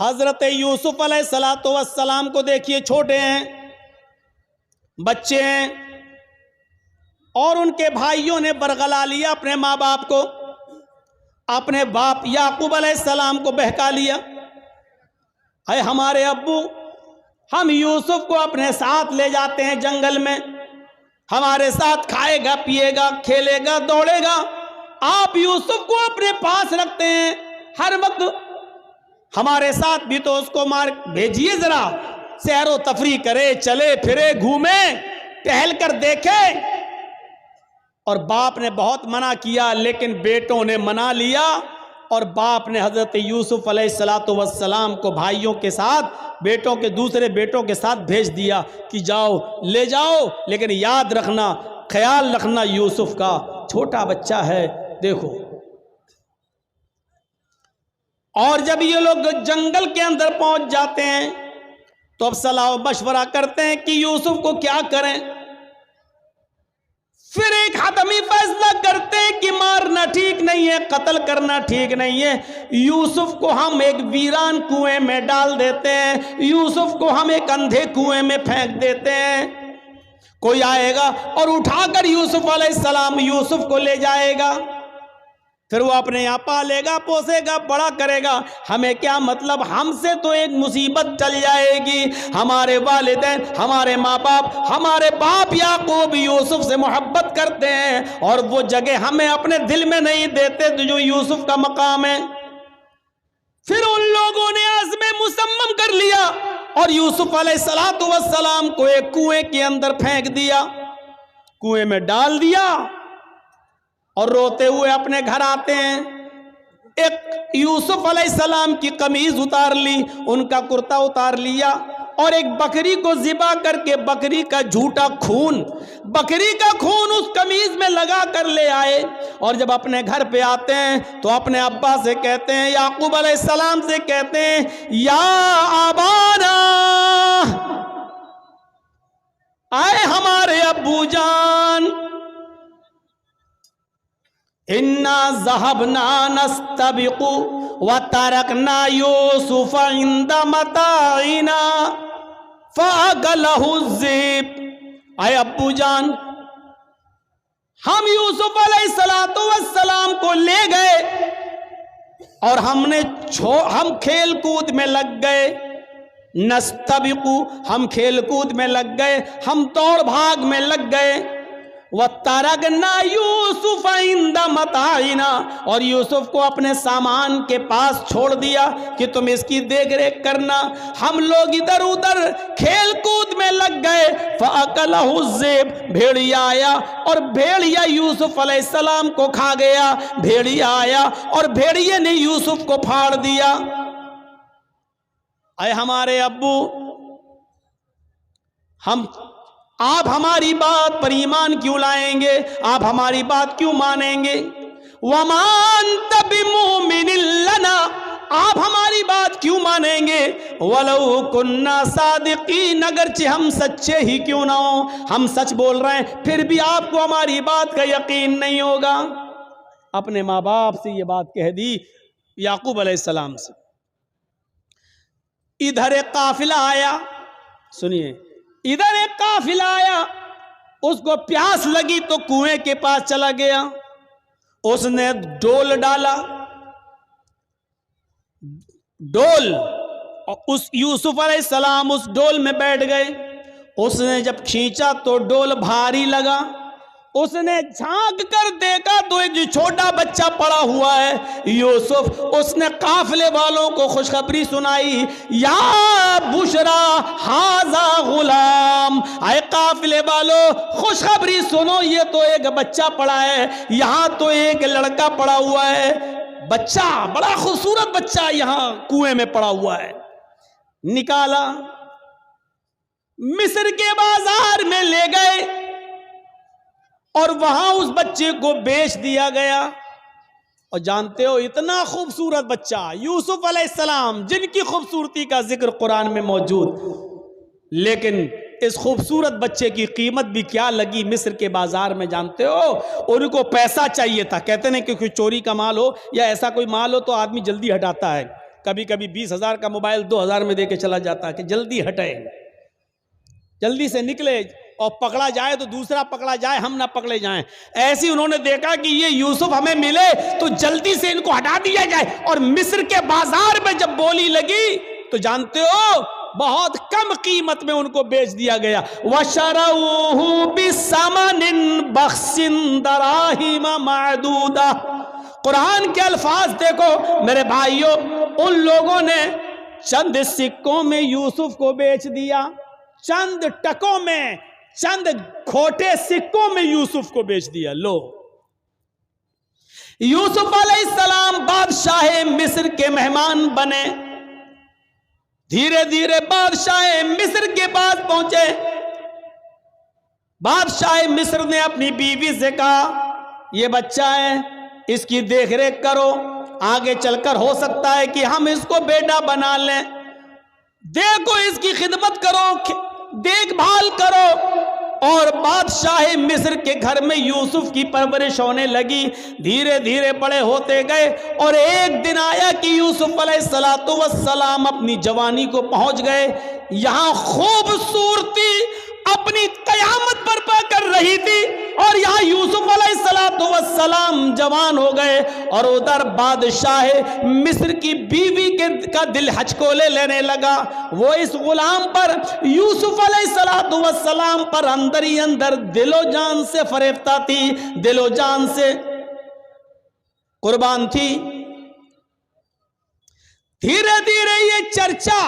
حضرت یوسف علیہ السلام کو دیکھیے، چھوٹے ہیں، بچے ہیں، اور ان کے بھائیوں نے برگلا لیا اپنے ماں باپ کو، اپنے باپ یعقوب علیہ السلام کو بہکا لیا، اے ہمارے ابو، ہم یوسف کو اپنے ساتھ لے جاتے ہیں جنگل میں، ہمارے ساتھ کھائے گا، پیے گا، کھیلے گا، دوڑے گا، آپ یوسف کو اپنے پاس رکھتے ہیں ہر وقت، ہمارے ساتھ بھی تو اس کو مار بھیجیے، ذرا سیر و تفریح کرے، چلے پھرے، گھومے، ٹہل کر دیکھے۔ اور باپ نے بہت منع کیا، لیکن بیٹوں نے منا لیا، اور باپ نے حضرت یوسف علیہ السلام کو بھائیوں کے ساتھ، بیٹوں کے دوسرے بیٹوں کے ساتھ بھیج دیا کہ جاؤ، لے جاؤ، لیکن یاد رکھنا، خیال رکھنا یوسف کا، چھوٹا بچہ ہے، دیکھو۔ اور جب یہ لوگ جنگل کے اندر پہنچ جاتے ہیں تو اب صلاح و مشورہ کرتے ہیں کہ یوسف کو کیا کریں۔ پھر ایک حتمی فیصلہ کرتے ہیں کہ مارنا ٹھیک نہیں ہے، قتل کرنا ٹھیک نہیں ہے، یوسف کو ہم ایک ویران کنویں میں ڈال دیتے ہیں، یوسف کو ہم ایک اندھے کنویں میں پھینک دیتے ہیں، کوئی آئے گا اور اٹھا کر یوسف علیہ السلام یوسف کو لے جائے گا، پھر وہ اپنے یہاں پالے گا، پوسے گا، بڑا کرے گا، ہمیں کیا مطلب، ہم سے تو ایک مصیبت ٹل جائے گی، ہمارے والدین، ہمارے ماں باپ، ہمارے باپ یعقوب یوسف سے محبت کرتے ہیں، اور وہ جگہ ہمیں اپنے دل میں نہیں دیتے جو یوسف کا مقام ہے۔ پھر ان لوگوں نے عزم مصمم کر لیا اور یوسف علیہ السلام کو ایک کنویں کے اندر پھینک دیا، کنویں میں ڈال دیا، اور روتے ہوئے اپنے گھر آتے ہیں۔ ایک یوسف علیہ السلام کی قمیض اتار لی، ان کا کرتا اتار لیا، اور ایک بکری کو ذبح کر کے بکری کا جھوٹا خون، بکری کا خون اس قمیض میں لگا کر لے آئے، اور جب اپنے گھر پہ آتے ہیں تو اپنے ابا سے کہتے ہیں، یعقوب علیہ السلام سے کہتے ہیں، یا آبانا، آئے ہمارے ابو جان، اِنَّا ذَهَبْنَا نَسْتَبِقُ وَتَرَكْنَا يُوسُفَ عِنْدَ مَتَاعِنَا فَأَكَلَهُ الذِّئْبُ، اے ابو جان، ہم یوسف علیہ السلام کو لے گئے اور ہم کھیل کود میں لگ گئے، نستبقو، ہم کھیل کود میں لگ گئے، ہم دوڑ بھاگ میں لگ گئے، وَتَرَكْنَا يُوسُفَ عِنْدَ مَتَاعِنَا، اور یوسف کو اپنے سامان کے پاس چھوڑ دیا کہ تم اس کی دیکھ ریکھ کرنا، ہم لوگ ادھر ادھر کھیل کود میں لگ گئے، فَأَكَلَهُ الذِّئْبُ، بھیڑیا آیا اور بھیڑیا یوسف علیہ السلام کو کھا گیا، بھیڑیا آیا اور بھیڑیے نے یوسف کو پھاڑ دیا۔ اے ہمارے ابو، آپ ہماری بات پر ایمان کیوں لائیں گے، آپ ہماری بات کیوں مانیں گے؟ وَمَا أَنْتَ بِمُؤْمِنٍ لَنَا، آپ ہماری بات کیوں مانیں گے؟ وَلَوْ كُنَّا صَادِقِينَ، اگرچہ ہم سچے ہی کیوں نہ ہوں، ہم سچ بول رہے ہیں، پھر بھی آپ کو ہماری بات کا یقین نہیں ہوگا۔ اپنے ماں باپ سے یہ بات کہہ دی یعقوب علیہ السلام سے۔ ادھر ایک قافلہ آیا، سنیے، ادھر ایک قافلہ آیا، اس کو پیاس لگی تو کنویں کے پاس چلا گیا، اس نے ڈول ڈالا، ڈول، اور اس یوسف علیہ السلام اس ڈول میں بیٹھ گئے، اس نے جب کھینچا تو ڈول بھاری لگا، اس نے جھانک کر دیکھا تو ایک چھوٹا بچہ پڑا ہوا ہے یوسف، اس نے قافلے والوں کو خوشخبری سنائی، یا بشرا ھذا غلام، اے قافلے والوں خوشخبری سنو، یہ تو ایک بچہ پڑا ہے، یہاں تو ایک لڑکا پڑا ہوا ہے، بچہ، بڑا خوبصورت بچہ یہاں کنویں میں پڑا ہوا ہے۔ نکالا، مصر کے بازار میں لے گئے اور وہاں اس بچے کو بیچ دیا گیا۔ اور جانتے ہو، اتنا خوبصورت بچہ یوسف علیہ السلام، جن کی خوبصورتی کا ذکر قرآن میں موجود، لیکن اس خوبصورت بچے کی قیمت بھی کیا لگی مصر کے بازار میں، جانتے ہو؟ ان کو پیسہ چاہیے تھا، کہتے ہیں کہ کوئی چوری کا مال ہو یا ایسا کوئی مال ہو تو آدمی جلدی ہٹاتا ہے، کبھی کبھی 20,000 کا موبائل 2,000 میں دے کے چلا جاتا کہ جلدی ہٹے، جلدی سے نکلے، اور پکڑا جائے تو دوسرا پکڑا جائے، ہم نہ پکڑے جائیں۔ ایسی انہوں نے دیکھا کہ یہ یوسف ہمیں ملے تو جلدی سے ان کو ہٹا دیا جائے، اور مصر کے بازار میں جب بولی لگی تو جانتے ہو بہت کم قیمت میں ان کو بیچ دیا گیا۔ وَشَرَوْهُ بِثَمَنٍ بَخْسٍ دَرَاهِمَ مَعْدُودَةٍ۔ قرآن کے الفاظ دیکھو میرے بھائیوں، ان لوگوں نے چند سکوں میں یوسف کو بیچ دیا، چند ٹکوں میں، چند کھوٹے سکوں میں یوسف کو بیچ دیا۔ لو، یوسف علیہ السلام بادشاہ مصر کے مہمان بنے، دھیرے دھیرے بادشاہ مصر کے پاس پہنچے۔ بادشاہ مصر نے اپنی بیوی سے کہا یہ بچہ ہے، اس کی دیکھ ریکھ کرو، آگے چل کر ہو سکتا ہے کہ ہم اس کو بیٹا بنا لیں، دیکھو اس کی خدمت کرو، دیکھ بھال کرو۔ اور بادشاہ مصر کے گھر میں یوسف کی پرورش ہونے لگی، دھیرے دھیرے بڑے ہوتے گئے، اور ایک دن آیا کہ یوسف علیہ السلام اپنی جوانی کو پہنچ گئے۔ یہاں خوبصورتی اپنی قیامت برپا کر رہی تھی، اور یہاں یوسف علیہ السلام جوان ہو گئے، اور ادھر بادشاہ مصر کی بیوی کا دل ہچکولے لینے لگا۔ وہ اس غلام پر، یوسف علیہ السلام پر اندر ہی اندر دل و جان سے فریفتہ تھی، دل و جان سے قربان تھی۔ دھیرے دھیرے یہ چرچا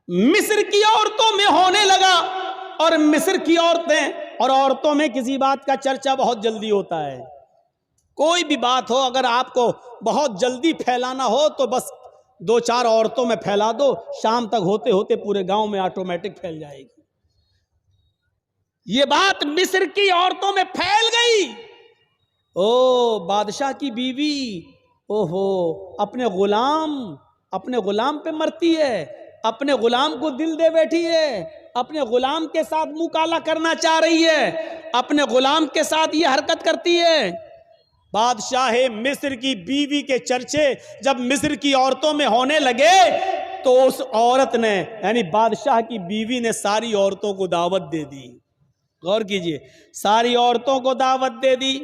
مصر کی عورتوں میں ہونے لگا، اور مصر کی عورتیں اور عورتوں میں کسی بات کا چرچا بہت جلدی ہوتا ہے۔ کوئی بھی بات ہو، اگر آپ کو بہت جلدی پھیلانا ہو تو بس 2-4 عورتوں میں پھیلا دو، شام تک ہوتے ہوتے پورے گاؤں میں آٹومیٹک پھیل جائے گی۔ یہ بات مصر کی عورتوں میں پھیل گئی۔ او بادشاہ کی بیوی، اوہو اپنے غلام پہ مرتی ہے، اپنے غلام کو دل دے بیٹھی ہے، اپنے غلام کے ساتھ منہ کالا کرنا چاہ رہی ہے، اپنے غلام کے ساتھ یہ حرکت کرتی ہے۔ بادشاہ مصر کی بیوی کے چرچے جب مصر کی عورتوں میں ہونے لگے تو اس عورت نے، یعنی بادشاہ کی بیوی نے ساری عورتوں کو دعوت دے دی۔ غور کیجئے، ساری عورتوں کو دعوت دے دی،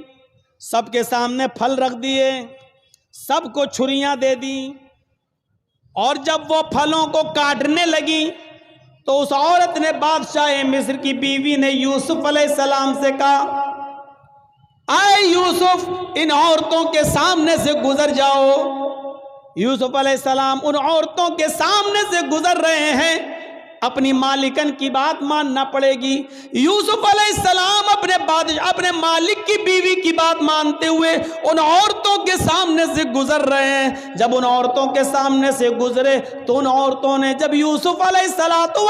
سب کے سامنے پھل رکھ دیے، سب کو چھریاں دے دی، اور جب وہ پھلوں کو کاٹنے لگی تو اس عورت نے، بادشاہ مصر کی بیوی نے یوسف علیہ السلام سے کہا اے یوسف ان عورتوں کے سامنے سے گزر جاؤ۔ یوسف علیہ السلام ان عورتوں کے سامنے سے گزر رہے ہیں، اپنی مالکن کی بات ماننا پڑے گی۔ یوسف علیہ السلام اپنے مالک کی بیوی کی بات مانتے ہوئے ان عورتوں کے سامنے سے گزر رہے ہیں۔ جب ان عورتوں کے سامنے سے گزرے تو ان عورتوں نے جب یوسف علیہ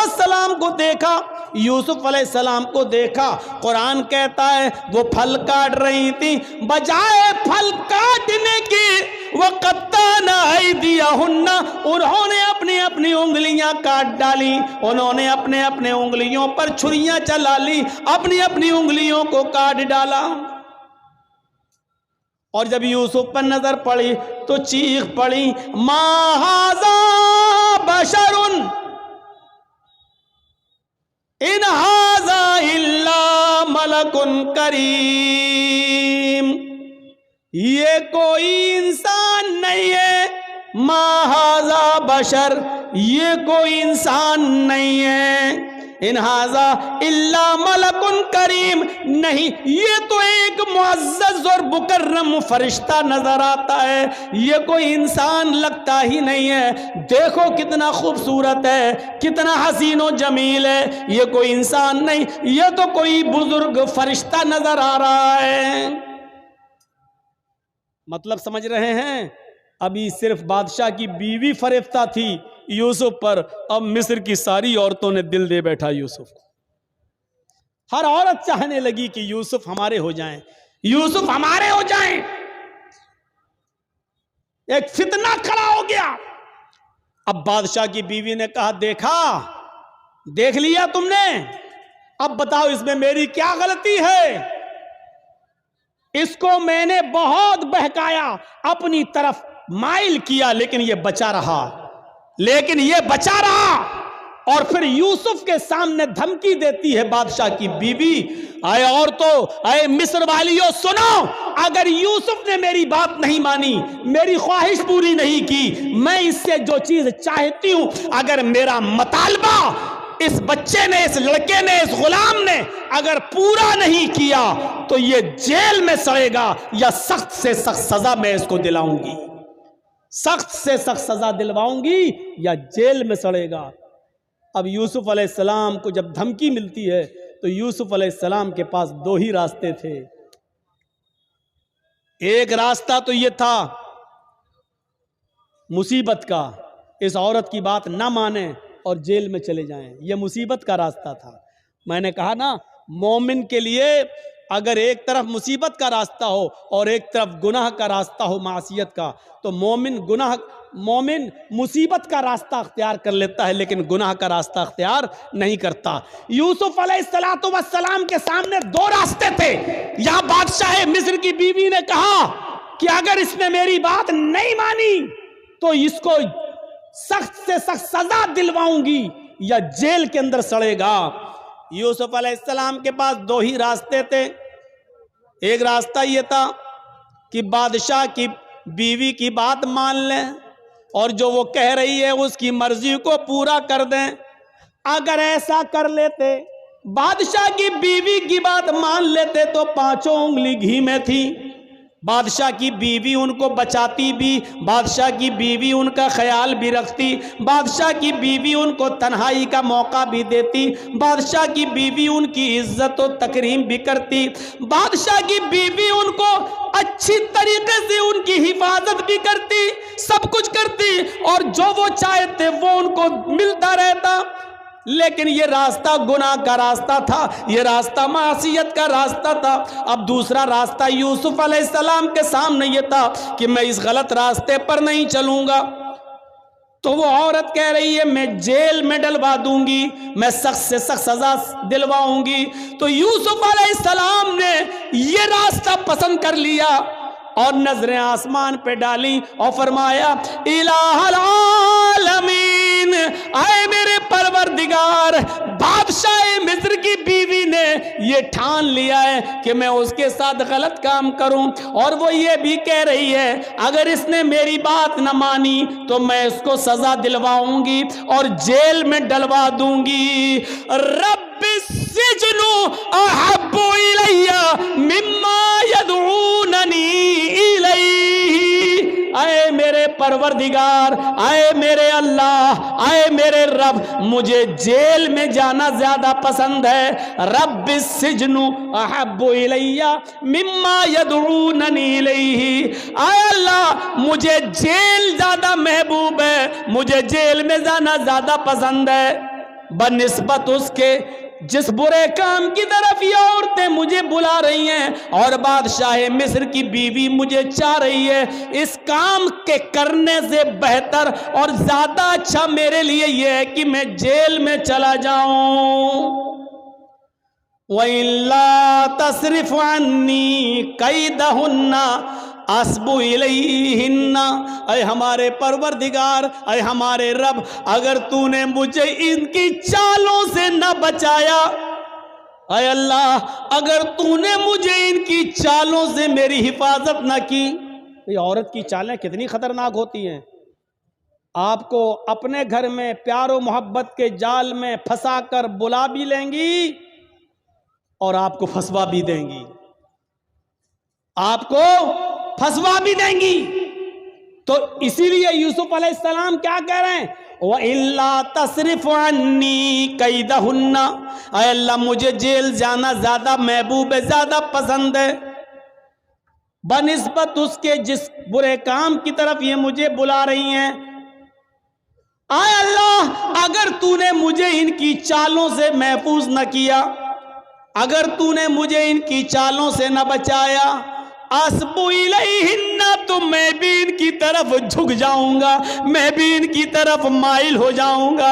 السلام کو دیکھا، یوسف علیہ السلام کو دیکھا، قرآن کہتا ہے وہ پھل کاٹ رہی تھی، بجائے پھل کاٹنے کی وَقَطَّعْنَ أَيْدِيَهُنَّ، انہوں نے اپنی اپنی انگلیاں کاٹ ڈالی، انہوں نے اپنے اپنے انگلیوں پر چھریاں چلا لی، اپنی اپنی انگلیوں کو کاٹ ڈالا۔ اور جب یوسف پر نظر پڑی تو چیخ پڑی مَا هَذَا بَشَرٌ إِنْ هَذَا إِلَّا مَلَكٌ كَرِيمٌ، یہ کوئی انسان نہیں ہے، ما ھذا بشر، یہ کوئی انسان نہیں ہے، ان ھذا الا ملک کریم، نہیں یہ تو ایک معزز اور مکرم فرشتہ نظر آتا ہے، یہ کوئی انسان لگتا ہی نہیں ہے، دیکھو کتنا خوبصورت ہے، کتنا حسین و جمیل ہے، یہ کوئی انسان نہیں، یہ تو کوئی بزرگ فرشتہ نظر آ رہا ہے۔ مطلب سمجھ رہے ہیں؟ ابھی صرف بادشاہ کی بیوی فریفتہ تھی یوسف پر، اب مصر کی ساری عورتوں نے دل دے بیٹھا یوسف کو۔ ہر عورت چاہنے لگی کہ یوسف ہمارے ہو جائیں، یوسف ہمارے ہو جائیں۔ ایک فتنہ کھڑا ہو گیا۔ اب بادشاہ کی بیوی نے کہا دیکھ لیا تم نے، اب بتاؤ اس میں میری کیا غلطی ہے؟ اس کو میں نے بہت بہکایا، اپنی طرف مائل کیا لیکن یہ بچا رہا، اور پھر یوسف کے سامنے دھمکی دیتی ہے بادشاہ کی بیوی، اے عورتوں، اے مصر والیوں سنو، اگر یوسف نے میری بات نہیں مانی، میری خواہش پوری نہیں کی، میں اس سے جو چیز چاہتی ہوں اگر میرا مطالبہ اس بچے نے، اس لڑکے نے، اس غلام نے اگر پورا نہیں کیا تو یہ جیل میں سڑے گا یا سخت سے سخت سزا میں اس کو دلاؤں گی، سخت سے سخت سزا دلواؤں گی یا جیل میں سڑے گا۔ اب یوسف علیہ السلام کو جب دھمکی ملتی ہے تو یوسف علیہ السلام کے پاس دو ہی راستے تھے۔ ایک راستہ تو یہ تھا مصیبت کا، اس عورت کی بات نہ مانیں اور جیل میں چلے جائیں، یہ مصیبت کا راستہ تھا۔ میں نے کہا نا، مومن کے لیے اگر ایک طرف مصیبت کا راستہ ہو اور ایک طرف گناہ کا راستہ ہو، معصیت کا، تو مومن مصیبت کا راستہ اختیار کر لیتا ہے لیکن گناہ کا راستہ اختیار نہیں کرتا۔ یوسف علیہ السلام کے سامنے دو راستے تھے۔ یہاں بادشاہ مصر کی بیوی نے کہا کہ اگر اس نے میری بات نہیں مانی تو اس کو سخت سے سخت سزا دلواؤں گی یا جیل کے اندر سڑے گا۔ یوسف علیہ السلام کے پاس دو ہی راستے تھے۔ ایک راستہ یہ تھا کہ بادشاہ کی بیوی کی بات مان لیں اور جو وہ کہہ رہی ہے اس کی مرضی کو پورا کر دیں۔ اگر ایسا کر لیتے، بادشاہ کی بیوی کی بات مان لیتے تو پانچوں انگلی گھی میں تھی۔ بادشاہ کی بیوی ان کو بچاتی بھی، بادشاہ کی بیوی ان کا خیال بھی رکھتی، بادشاہ کی بیوی ان کو تنہائی کا موقع بھی دیتی، بادشاہ کی بیوی ان کی عزت و تکریم بھی کرتی، بادشاہ کی بیوی ان کو اچھی طریقے سے ان کی حفاظت بھی کرتی، سب کچھ کرتی، اور جو وہ چاہتے وہ ان کو ملتا رہتا۔ لیکن یہ راستہ گناہ کا راستہ تھا، یہ راستہ معصیت کا راستہ تھا۔ اب دوسرا راستہ یوسف علیہ السلام کے سامنے یہ تھا کہ میں اس غلط راستے پر نہیں چلوں گا۔ تو وہ عورت کہہ رہی ہے میں جیل میں ڈلوا دوں گی، میں سخت سے سخت سزا دلواؤں گی۔ تو یوسف علیہ السلام نے یہ راستہ پسند کر لیا اور نظریں آسمان پہ ڈالی اور فرمایا الہ العالمین، اے میرے پروردگار، بادشاہ مصر کی بیوی نے یہ ٹھان لیا ہے کہ میں اس کے ساتھ غلط کام کروں، اور وہ یہ بھی کہہ رہی ہے اگر اس نے میری بات نہ مانی تو میں اس کو سزا دلواؤں گی اور جیل میں ڈلوا دوں گی۔ رب السجن احب الی مما یدعوننی الیہ، اے میرے پروردگار، اے میرے اللہ، اے میرے رب، مجھے جیل میں جانا زیادہ پسند ہے۔ رب السجن احب الی مما یدعوننی الیہ، اے اللہ مجھے جیل زیادہ محبوب ہے، مجھے جیل میں جانا زیادہ پسند ہے بنسبت اس کے جس برے کام کی طرف یہ عورتیں مجھے بلا رہی ہیں اور بادشاہ مصر کی بیوی مجھے چاہ رہی ہے۔ اس کام کے کرنے سے بہتر اور زیادہ اچھا میرے لیے یہ ہے کہ میں جیل میں چلا جاؤں۔ وَإِلَّا تَصْرِفْ عَنِّي كَيْدَهُنَّ اَصْبُ إِلَيْهِنَّ، اے ہمارے پروردگار، اے ہمارے رب، اگر تو نے مجھے ان کی چالوں سے نہ بچایا، اے اللہ اگر تو نے مجھے ان کی چالوں سے میری حفاظت نہ کی۔ یہ عورت کی چالیں کتنی خطرناک ہوتی ہیں، آپ کو اپنے گھر میں پیار و محبت کے جال میں پھنسا کر بلا بھی لیں گی اور آپ کو پھنسوا بھی دیں گی، آپ کو پھنسوا بھی دیں گی۔ تو اسی لیے یوسف علیہ السلام کیا کہہ رہے ہیں؟ وَإِلَّا تَصْرِفْ عَنِّي كَيْدَهُنَّ، اے اللہ مجھے جیل جانا زیادہ محبوب ہے، زیادہ پسند ہے بنسبت اس کے جس برے کام کی طرف یہ مجھے بلا رہی ہیں۔ اے اللہ اگر تو نے مجھے ان کی چالوں سے محفوظ نہ کیا، اگر تو نے مجھے ان کی چالوں سے نہ بچایا، اَصْبُ إِلَيْهِنَّ، تو میں بھی ان کی طرف جھک جاؤں گا، میں بھی ان کی طرف مائل ہو جاؤں گا،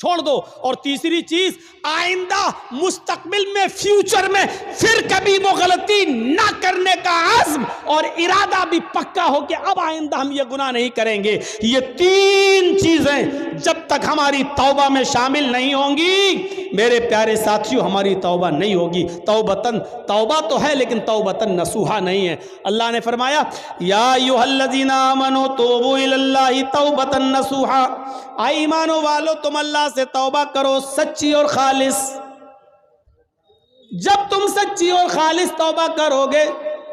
چھوڑ دو. اور تیسری چیز، آئندہ مستقبل میں فیوچر میں پھر کبھی وہ غلطی نہ کرنے کا عزم اور ارادہ بھی پکا ہو کہ اب آئندہ ہم یہ گناہ نہیں کریں گے. یہ تین چیزیں جب تک ہماری توبہ میں شامل نہیں ہوں گی میرے پیارے ساتھیوں ہماری توبہ نہیں ہوگی. توبہ تو ہے لیکن توبتن نصوحا نہیں ہے. اللہ نے فرمایا یا ایھا الذین آمنوا توبوا الی اللہ توبتن نصوحا، اے ایمانو والو تم اللہ سے توبہ کرو سچی اور خالص. جب تم سچی اور خالص توبہ کرو گے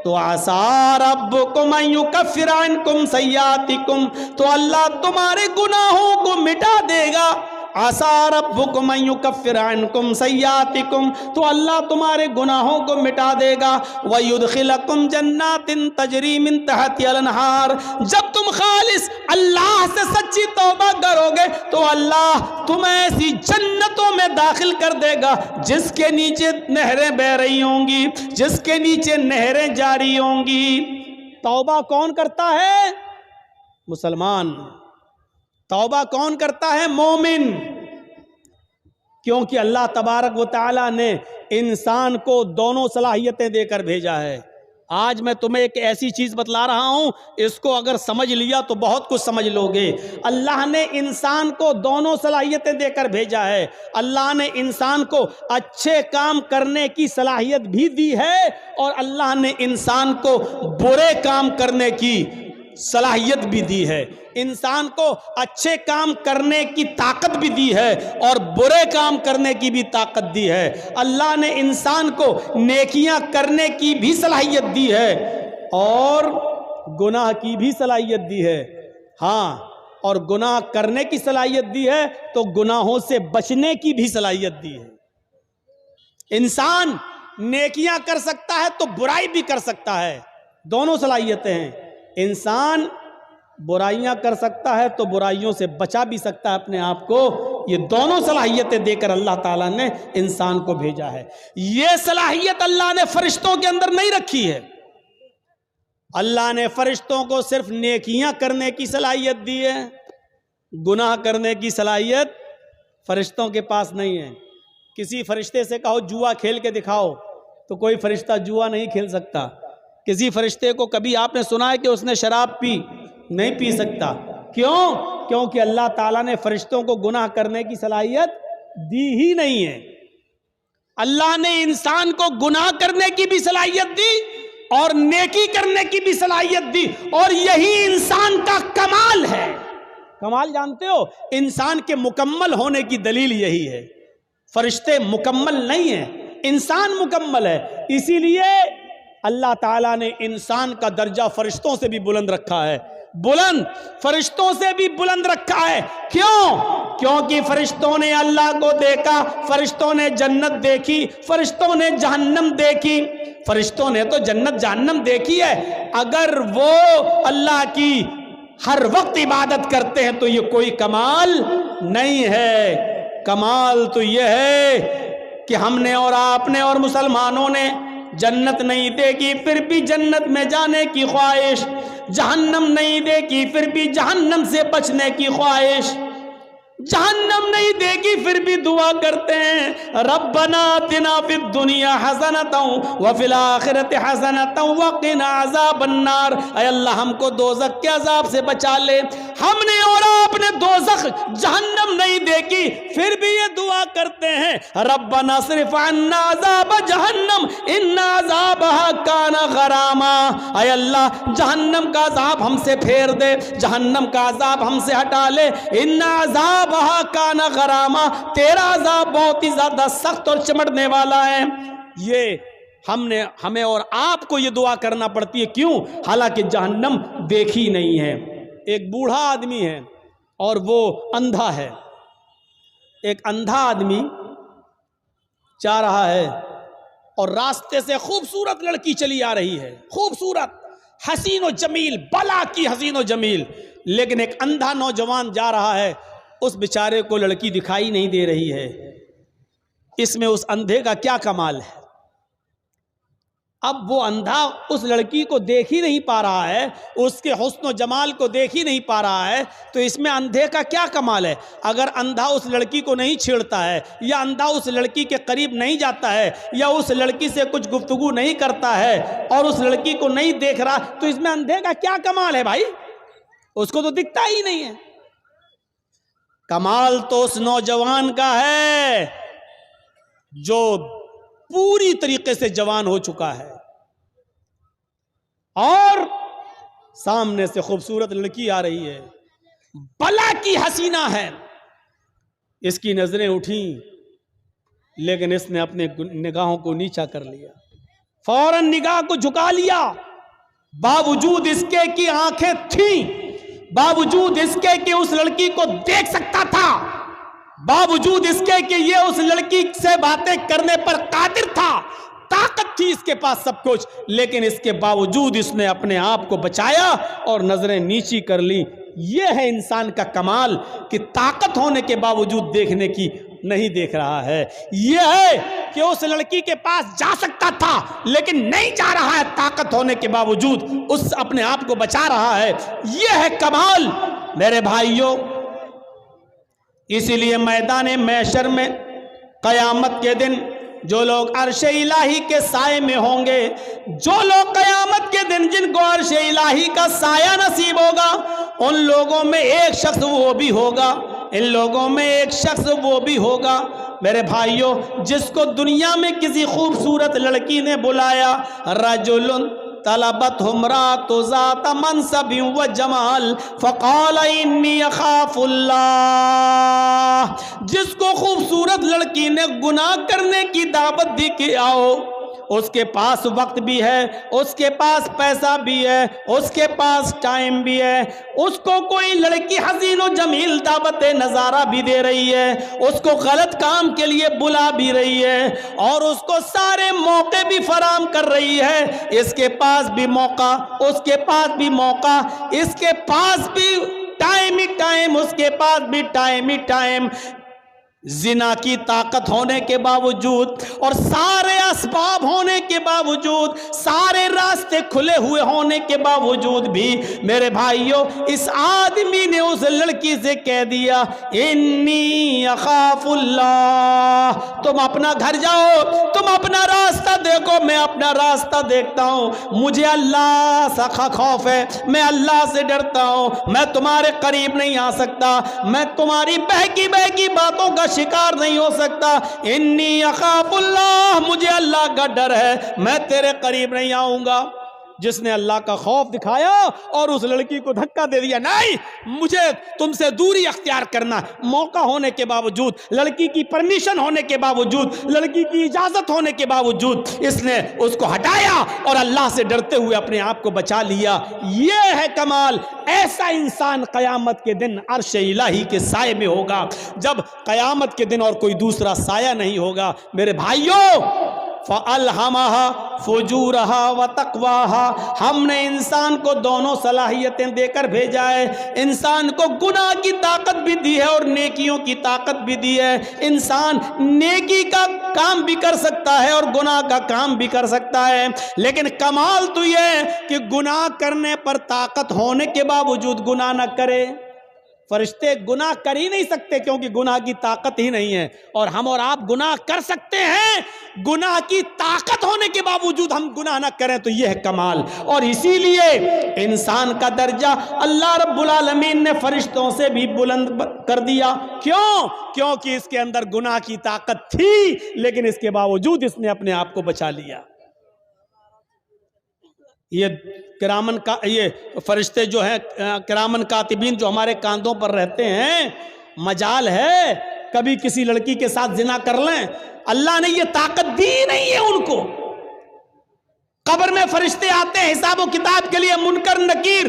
تو عسیٰ ربکم ان یکفر عنکم سیئاتکم، تو اللہ تمہارے گناہوں کو مٹا دے گا. عسیٰ ربکم ان یکفر عنکم سیئاتکم، تو اللہ تمہارے گناہوں کو مٹا دے گا. ویدخلکم جنات تجری من تحتہا الانہار، جب تم خالص اللہ سے سچی توبہ کرو گے تو اللہ تمہیں ایسی جنتوں میں داخل کر دے گا جس کے نیچے نہریں بہہ رہی ہوں گی، جس کے نیچے نہریں جاری ہوں گی. توبہ کون کرتا ہے؟ مسلمان. توبہ کون کرتا ہے؟ مومن. کیونکہ اللہ تبارک و تعالیٰ نے انسان کو دونوں صلاحیتیں دے کر بھیجا ہے. آج میں تمہیں ایک ایسی چیز بتلا رہا ہوں، اس کو اگر سمجھ لیا تو بہت کچھ سمجھ لو گے. اللہ نے انسان کو دونوں صلاحیتیں دے کر بھیجا ہے. اللہ نے انسان کو اچھے کام کرنے کی صلاحیت بھی دی ہے اور اللہ نے انسان کو برے کام کرنے کی صلاحیت بھی دی ہے. انسان کو اچھے کام کرنے کی طاقت بھی دی ہے اور برے کام کرنے کی بھی طاقت دی ہے. اللہ نے انسان کو نیکیاں کرنے کی بھی صلاحیت دی ہے اور گناہ کی بھی صلاحیت دی ہے. ہاں، اور گناہ کرنے کی صلاحیت دی ہے تو گناہوں سے بچنے کی بھی صلاحیت دی ہے. انسان نیکیاں کر سکتا ہے تو برائی بھی کر سکتا ہے، دونوں صلاحیتیں ہیں. انسان برائیاں کر سکتا ہے تو برائیوں سے بچا بھی سکتا ہے اپنے آپ کو. یہ دونوں صلاحیتیں دے کر اللہ تعالیٰ نے انسان کو بھیجا ہے. یہ صلاحیت اللہ نے فرشتوں کے اندر نہیں رکھی ہے. اللہ نے فرشتوں کو صرف نیکیاں کرنے کی صلاحیت دی ہے، گناہ کرنے کی صلاحیت فرشتوں کے پاس نہیں ہے. کسی فرشتے سے کہو جوا کھیل کے دکھاؤ تو کوئی فرشتہ جوا نہیں کھیل سکتا. کسی فرشتے کو کبھی آپ نے سنا ہے کہ اس نے شراب پی؟ نہیں پی سکتا. کیوں؟ کیونکہ اللہ تعالیٰ نے فرشتوں کو گناہ کرنے کی صلاحیت دی ہی نہیں ہے. اللہ نے انسان کو گناہ کرنے کی بھی صلاحیت دی اور نیکی کرنے کی بھی صلاحیت دی، اور یہی انسان کا کمال ہے. کمال جانتے ہو؟ انسان کے مکمل ہونے کی دلیل یہی ہے. فرشتے مکمل نہیں ہیں، انسان مکمل ہے. اسی لیے اللہ تعالیٰ نے انسان کا درجہ فرشتوں سے بھی بلند رکھا ہے. بلند، فرشتوں سے بھی بلند رکھا ہے. کیوں؟ کیونکہ فرشتوں نے اللہ کو دیکھا، فرشتوں نے جنت دیکھی، فرشتوں نے جہنم دیکھی. فرشتوں نے تو جنت جہنم دیکھی ہے. اگر وہ اللہ کی ہر وقت عبادت کرتے ہیں تو یہ کوئی کمال نہیں ہے. کمال تو یہ ہے کہ ہم نے اور آپ نے اور مسلمانوں نے جنت نہیں دیکھی پھر بھی جنت میں جانے کی خواہش، جہنم نہیں دیکھی پھر بھی جہنم سے بچنے کی خواہش، جہنم نہیں دیکھی پھر بھی دعا کرتے ہیں ربنا آتنا فی الدنیا حسنۃ وفی الآخرۃ حسنۃ وقنا عذاب النار. اے اللہ ہم کو دوزخ کے عذاب سے بچا لے. ہم نے اور آپ نے دوزخ جہنم نہیں دیکھی پھر بھی یہ دعا کرتے ہیں ربنا اصرف عنا عذاب جہنم ان عذابها کان غراما. اے اللہ جہنم کا عذاب ہم سے پھیر دے، جہنم کا عذاب ہم سے ہٹا لے. ان عذاب کانا غراما، تیرا عذاب بہت ہی زیادہ سخت اور چمٹنے والا ہے. یہ ہمیں اور آپ کو یہ دعا کرنا پڑتی ہے. کیوں؟ حالانکہ جہنم دیکھی نہیں ہے. ایک بوڑھا آدمی ہے اور وہ اندھا ہے. ایک اندھا آدمی جا رہا ہے اور راستے سے خوبصورت لڑکی چلی آ رہی ہے، خوبصورت، حسین و جمیل، بلا کی حسین و جمیل. لیکن ایک اندھا نوجوان جا رہا ہے، اس بیچارے کو لڑکی دکھائی نہیں دے رہی ہے. اس میں اس اندھے کا کیا کمال ہے؟ اب وہ اندھا اس لڑکی کو دیکھ ہی نہیں پا رہا ہے، اس کے حسن و جمال کو دیکھ ہی نہیں پا رہا ہے، تو اس میں اندھے کا کیا کمال ہے؟ اگر اندھا اس لڑکی کو نہیں چھیڑتا ہے، یا اندھا اس لڑکی کے قریب نہیں جاتا ہے، یا اس لڑکی سے کچھ گفتگو نہیں کرتا ہے اور اس لڑکی کو نہیں دیکھ رہا، تو اس میں اندھے کا کیا کمال ہے بھائی؟ اس کو تو دکھتا ہی نہیں ہے۔ کمال تو اس نوجوان کا ہے جو پوری طریقے سے جوان ہو چکا ہے اور سامنے سے خوبصورت لڑکی آ رہی ہے، بلا کی حسینہ ہے، اس کی نظریں اٹھیں لیکن اس نے اپنے نگاہوں کو نیچا کر لیا، فوراً نگاہ کو جھکا لیا، باوجود اس کے کہ آنکھیں تھیں، باوجود اس کے کہ اس لڑکی کو دیکھ سکتا تھا، باوجود اس کے کہ یہ اس لڑکی سے باتیں کرنے پر قادر تھا، طاقت تھی اس کے پاس سب کچھ، لیکن اس کے باوجود اس نے اپنے آپ کو بچایا اور نظریں نیچی کر لی۔ یہ ہے انسان کا کمال کہ طاقت ہونے کے باوجود دیکھنے کی نہیں دیکھ رہا ہے۔ یہ ہے کہ اس لڑکی کے پاس جا سکتا تھا لیکن نہیں جا رہا ہے، طاقت ہونے کے باوجود اس اپنے آپ کو بچا رہا ہے۔ یہ ہے کمال میرے بھائیوں۔ اسی لیے میدان محشر میں قیامت کے دن جو لوگ عرش الہی کے سائے میں ہوں گے، جو لوگ قیامت کے دن جن کو عرش الہی کا سایہ نصیب ہوگا، ان لوگوں میں ایک شخص وہ بھی ہوگا، ان لوگوں میں ایک شخص وہ بھی ہوگا میرے بھائیوں جس کو دنیا میں کسی خوبصورت لڑکی نے بلایا، رجل طلبت امرأۃ ذات منصب و جمال فقال انی اخاف اللہ، جس کو خوبصورت لڑکی نے گناہ کرنے کی دعوت دی کہ آؤ، اس کے پاس وقت بھی ہے، اس کے پاس پیسہ بھی ہے، اس کے پاس ٹائم بھی ہے، اس کو کوئی لڑکی حسین و جمیل دعوت نظارہ بھی دے رہی ہے، اس کو غلط کام کے لیے بلا بھی رہی ہے اور اس کو سارے موقع بھی فراہم کر رہی ہے، اس کے پاس بھی موقع، اس کے پاس بھی موقع، اس کے پاس بھی ٹائم ہی ٹائم، اس کے پاس بھی ٹائم ہی ٹائم، زنا کی طاقت ہونے کے باوجود اور سارے اسباب ہونے کے باوجود، سارے راستے کھلے ہوئے ہونے کے باوجود بھی میرے بھائیوں اس آدمی نے اس لڑکی سے کہہ دیا انی اخاف اللہ، تم اپنا گھر جاؤ، تم اپنا راستہ دیکھو، میں اپنا راستہ دیکھتا ہوں، مجھے اللہ سے خوف ہے، میں اللہ سے ڈرتا ہوں، میں تمہارے قریب نہیں آ سکتا، میں تمہاری بہکی بہکی باتوں کا شکار نہیں ہو سکتا، انی اخاف اللہ، مجھے اللہ کا ڈر ہے، میں تیرے قریب نہیں آؤں گا۔ جس نے اللہ کا خوف دکھایا اور اس لڑکی کو دھکا دے دیا، نہیں مجھے تم سے دوری اختیار کرنا، موقع ہونے کے باوجود، لڑکی کی پرمیشن ہونے کے باوجود، لڑکی کی اجازت ہونے کے باوجود اس نے اس کو ہٹایا اور اللہ سے ڈرتے ہوئے اپنے آپ کو بچا لیا۔ یہ ہے کمال۔ ایسا انسان قیامت کے دن عرش الہی کے سائے میں ہوگا، جب قیامت کے دن اور کوئی دوسرا سایہ نہیں ہوگا۔ میرے بھائیوں فَأَلْهَمَهَا فُجُورَهَا وَتَقْوَاهَا، ہم نے انسان کو دونوں صلاحیتیں دے کر بھیجا ہے، انسان کو گناہ کی طاقت بھی دی ہے اور نیکیوں کی طاقت بھی دی ہے۔ انسان نیکی کا کام بھی کر سکتا ہے اور گناہ کا کام بھی کر سکتا ہے، لیکن کمال تو یہ ہے کہ گناہ کرنے پر طاقت ہونے کے باوجود گناہ نہ کرے۔ فرشتے گناہ کر ہی نہیں سکتے کیونکہ گناہ کی طاقت ہی نہیں ہے، اور ہم اور آپ گناہ کر سکتے ہیں، گناہ کی طاقت ہونے کے باوجود ہم گناہ نہ کریں، تو یہ ہے کمال۔ اور اسی لیے انسان کا درجہ اللہ رب العالمین نے فرشتوں سے بھی بلند کر دیا۔ کیوں؟ کیونکہ اس کے اندر گناہ کی طاقت تھی لیکن اس کے باوجود اس نے اپنے آپ کو بچا لیا۔ یہ کرامن کا یہ فرشتے جو ہیں کرامن کاتبین جو ہمارے کاندھوں پر رہتے ہیں، مجال ہے کبھی کسی لڑکی کے ساتھ زنا کر لیں، اللہ نے یہ طاقت دی نہیں ہے ان کو۔ قبر میں فرشتے آتے ہیں حساب و کتاب کے لیے، منکر نکیر،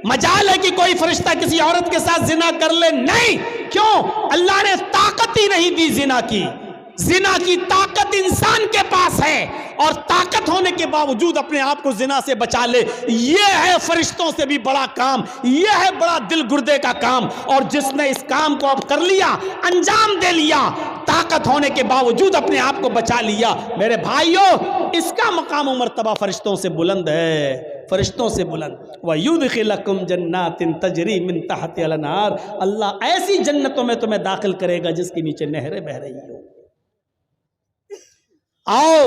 مجال ہے کہ کوئی فرشتہ کسی عورت کے ساتھ زنا کر لے؟ نہیں۔ کیوں؟ اللہ نے طاقت ہی نہیں دی زنا کی۔ زنا کی طاقت انسان کے پاس ہے اور طاقت ہونے کے باوجود اپنے آپ کو زنا سے بچا لے، یہ ہے فرشتوں سے بھی بڑا کام، یہ ہے بڑا دل گردے کا کام۔ اور جس نے اس کام کو اب کر لیا، انجام دے لیا، طاقت ہونے کے باوجود اپنے آپ کو بچا لیا. میرے بھائیوں اس کا مقام و مرتبہ فرشتوں سے بلند ہے, فرشتوں سے بلند. وَيُدْخِلَكُمْ جَنَّاتٍ تَجْرِي مِن تَحْتِهَا الْأَنْهَارُ, اللہ ایسی جنتوں میں تمہیں داخل کرے گا جس کے نیچے نہریں بہ رہی ہو. آؤ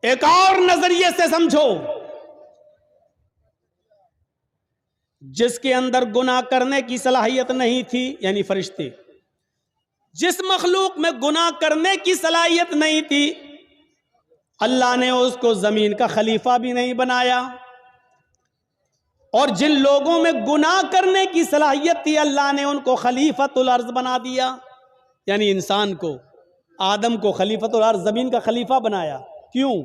ایک اور نظریے سے سمجھو. جس کے اندر گناہ کرنے کی صلاحیت نہیں تھی, یعنی فرشتے, جس مخلوق میں گناہ کرنے کی صلاحیت نہیں تھی, اللہ نے اس کو زمین کا خلیفہ بھی نہیں بنایا. اور جن لوگوں میں گناہ کرنے کی صلاحیت تھی اللہ نے ان کو خلیفۃ الارض بنا دیا, یعنی انسان کو, آدم کو خلیفۃ الارض, زمین کا خلیفہ بنایا. کیوں؟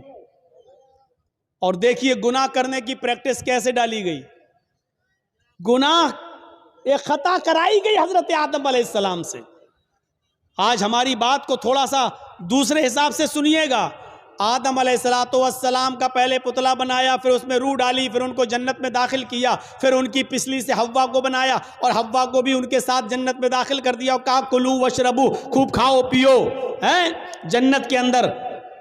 اور دیکھیے گناہ کرنے کی پریکٹس کیسے ڈالی گئی. گناہ ایک خطا کرائی گئی حضرت آدم علیہ السلام سے. آج ہماری بات کو تھوڑا سا دوسرے حساب سے سنیے گا. آدم علیہ السلام کا پہلے پتلا بنایا, پھر اس میں روح ڈالی, پھر ان کو جنت میں داخل کیا, پھر ان کی پسلی سے حوا کو بنایا اور حوا کو بھی ان کے ساتھ جنت میں داخل کر دیا. اور کہا کلو وشربو, خوب کھاؤ پیو ہیں جنت کے اندر.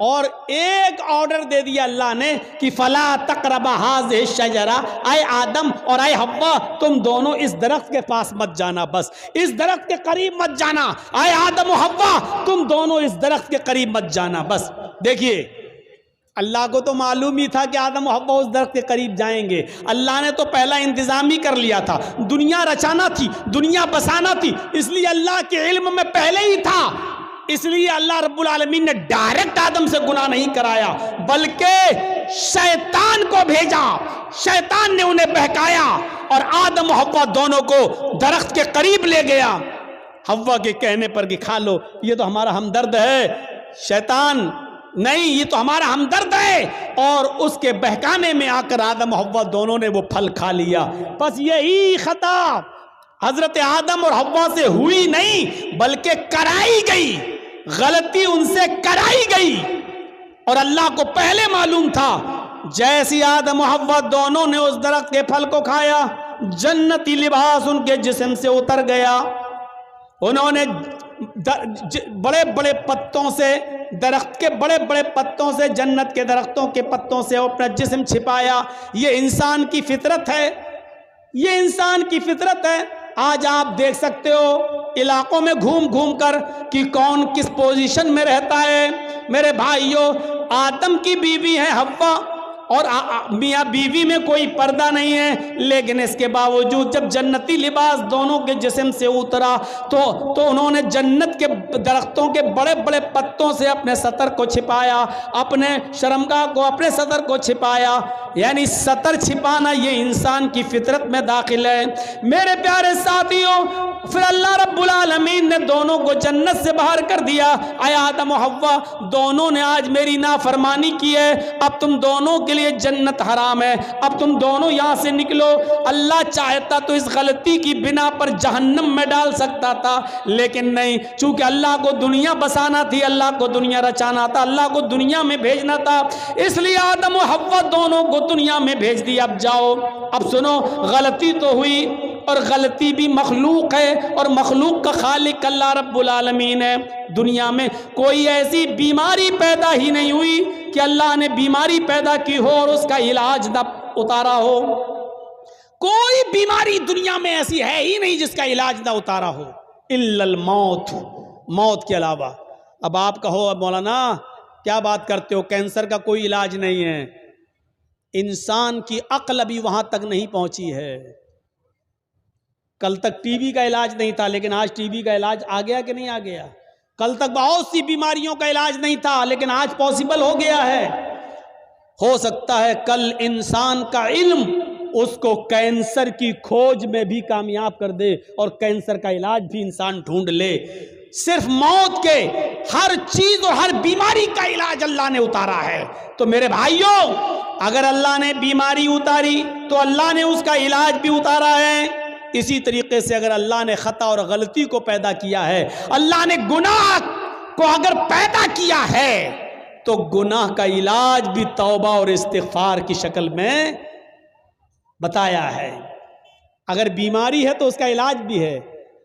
اور ایک آرڈر دے دیا اللہ نے کہ فلا تقربا هذه الشجرہ, اے آدم اور اے حوا تم دونوں اس درخت کے پاس مت جانا, بس اس درخت کے قریب مت جانا. اے آدم و حوا تم دونوں اس درخت کے قریب مت جانا, بس. دیکھیے اللہ کو تو معلوم ہی تھا کہ آدم و حوا اس درخت کے قریب جائیں گے. اللہ نے تو پہلا انتظام ہی کر لیا تھا. دنیا رچانا تھی, دنیا بسانا تھی, اس لیے اللہ کے علم میں پہلے ہی تھا. اس لیے اللہ رب العالمین نے ڈائریکٹ آدم سے گناہ نہیں کرایا, بلکہ شیطان کو بھیجا. شیطان نے انہیں بہکایا اور آدم و حوا دونوں کو درخت کے قریب لے گیا. حوا کے کہنے پر کہ کھا لو, یہ تو ہمارا ہمدرد ہے. شیطان نہیں, یہ تو ہمارا ہمدرد ہے. اور اس کے بہکانے میں آ کر آدم و حوا دونوں نے وہ پھل کھا لیا. بس یہی خطا حضرت آدم اور حوا سے ہوئی نہیں بلکہ کرائی گئی. غلطی ان سے کرائی گئی. اور اللہ کو پہلے معلوم تھا. جیسی آدم و حوا دونوں نے اس درخت کے پھل کو کھایا, جنتی لباس ان کے جسم سے اتر گیا. انہوں نے بڑے بڑے پتوں سے, درخت کے بڑے بڑے پتوں سے, جنت کے درختوں کے پتوں سے اپنا جسم چھپایا. یہ انسان کی فطرت ہے, یہ انسان کی فطرت ہے. آج آپ دیکھ سکتے ہو علاقوں میں گھوم گھوم کر کہ کون کس پوزیشن میں رہتا ہے. میرے بھائیوں آدم کی بیوی ہے حوا, اور میاں بیوی میں کوئی پردہ نہیں ہے, لیکن اس کے باوجود جب جنتی لباس دونوں کے جسم سے اترا تو انہوں نے جنت کے درختوں کے بڑے بڑے پتوں سے اپنے سطر کو چھپایا, اپنے شرمگاہ کو, اپنے سطر کو چھپایا. یعنی سطر چھپانا یہ انسان کی فطرت میں داخل ہے. میرے پیارے ساتھیوں پھر اللہ رب العالمین نے دونوں کو جنت سے باہر کر دیا. اے آدم و حوا دونوں نے آج میری نافرمانی کی ہے, اب تم دونوں کے لیے جنت حرام ہے, اب تم دونوں یہاں سے نکلو. اللہ چاہتا تو اس غلطی کی بنا پر جہنم میں ڈال سکتا تھا, لیکن نہیں, چونکہ اللہ کو دنیا بسانا تھی, اللہ کو دنیا رچانا تھا, اللہ کو دنیا میں بھیجنا تھا, اس لیے آدم و حوا دونوں کو دنیا میں بھیج دیا. اب جاؤ. اب سنو, غلطی تو ہوئی اور غلطی بھی مخلوق ہے, اور مخلوق کا خالق اللہ رب العالمین ہے. دنیا میں کوئی ایسی بیماری پیدا ہی نہیں ہوئی کہ اللہ نے بیماری پیدا کی ہو اور اس کا علاج نہ اتارا ہو. کوئی بیماری دنیا میں ایسی ہے ہی نہیں جس کا علاج نہ اتارا ہو, الا الموت, موت کے علاوہ. اب آپ کہو اب مولانا کیا بات کرتے ہو, کینسر کا کوئی علاج نہیں ہے. انسان کی عقل ابھی وہاں تک نہیں پہنچی ہے. کل تک ٹی بی کا علاج نہیں تھا, لیکن آج ٹی بی کا علاج آ گیا کہ نہیں آ گیا. کل تک بہت سی بیماریوں کا علاج نہیں تھا, لیکن آج پاسبل ہو گیا ہے. ہو سکتا ہے کل انسان کا علم اس کو کینسر کی کھوج میں بھی کامیاب کر دے اور کینسر کا علاج بھی انسان ڈھونڈ لے. صرف موت کے ہر چیز اور ہر بیماری کا علاج اللہ نے اتارا ہے. تو میرے بھائیوں اگر اللہ نے بیماری اتاری تو اللہ نے اس کا علاج بھی اتارا ہے. اسی طریقے سے اگر اللہ نے خطا اور غلطی کو پیدا کیا ہے, اللہ نے گناہ کو اگر پیدا کیا ہے تو گناہ کا علاج بھی توبہ اور استغفار کی شکل میں بتایا ہے. اگر بیماری ہے تو اس کا علاج بھی ہے,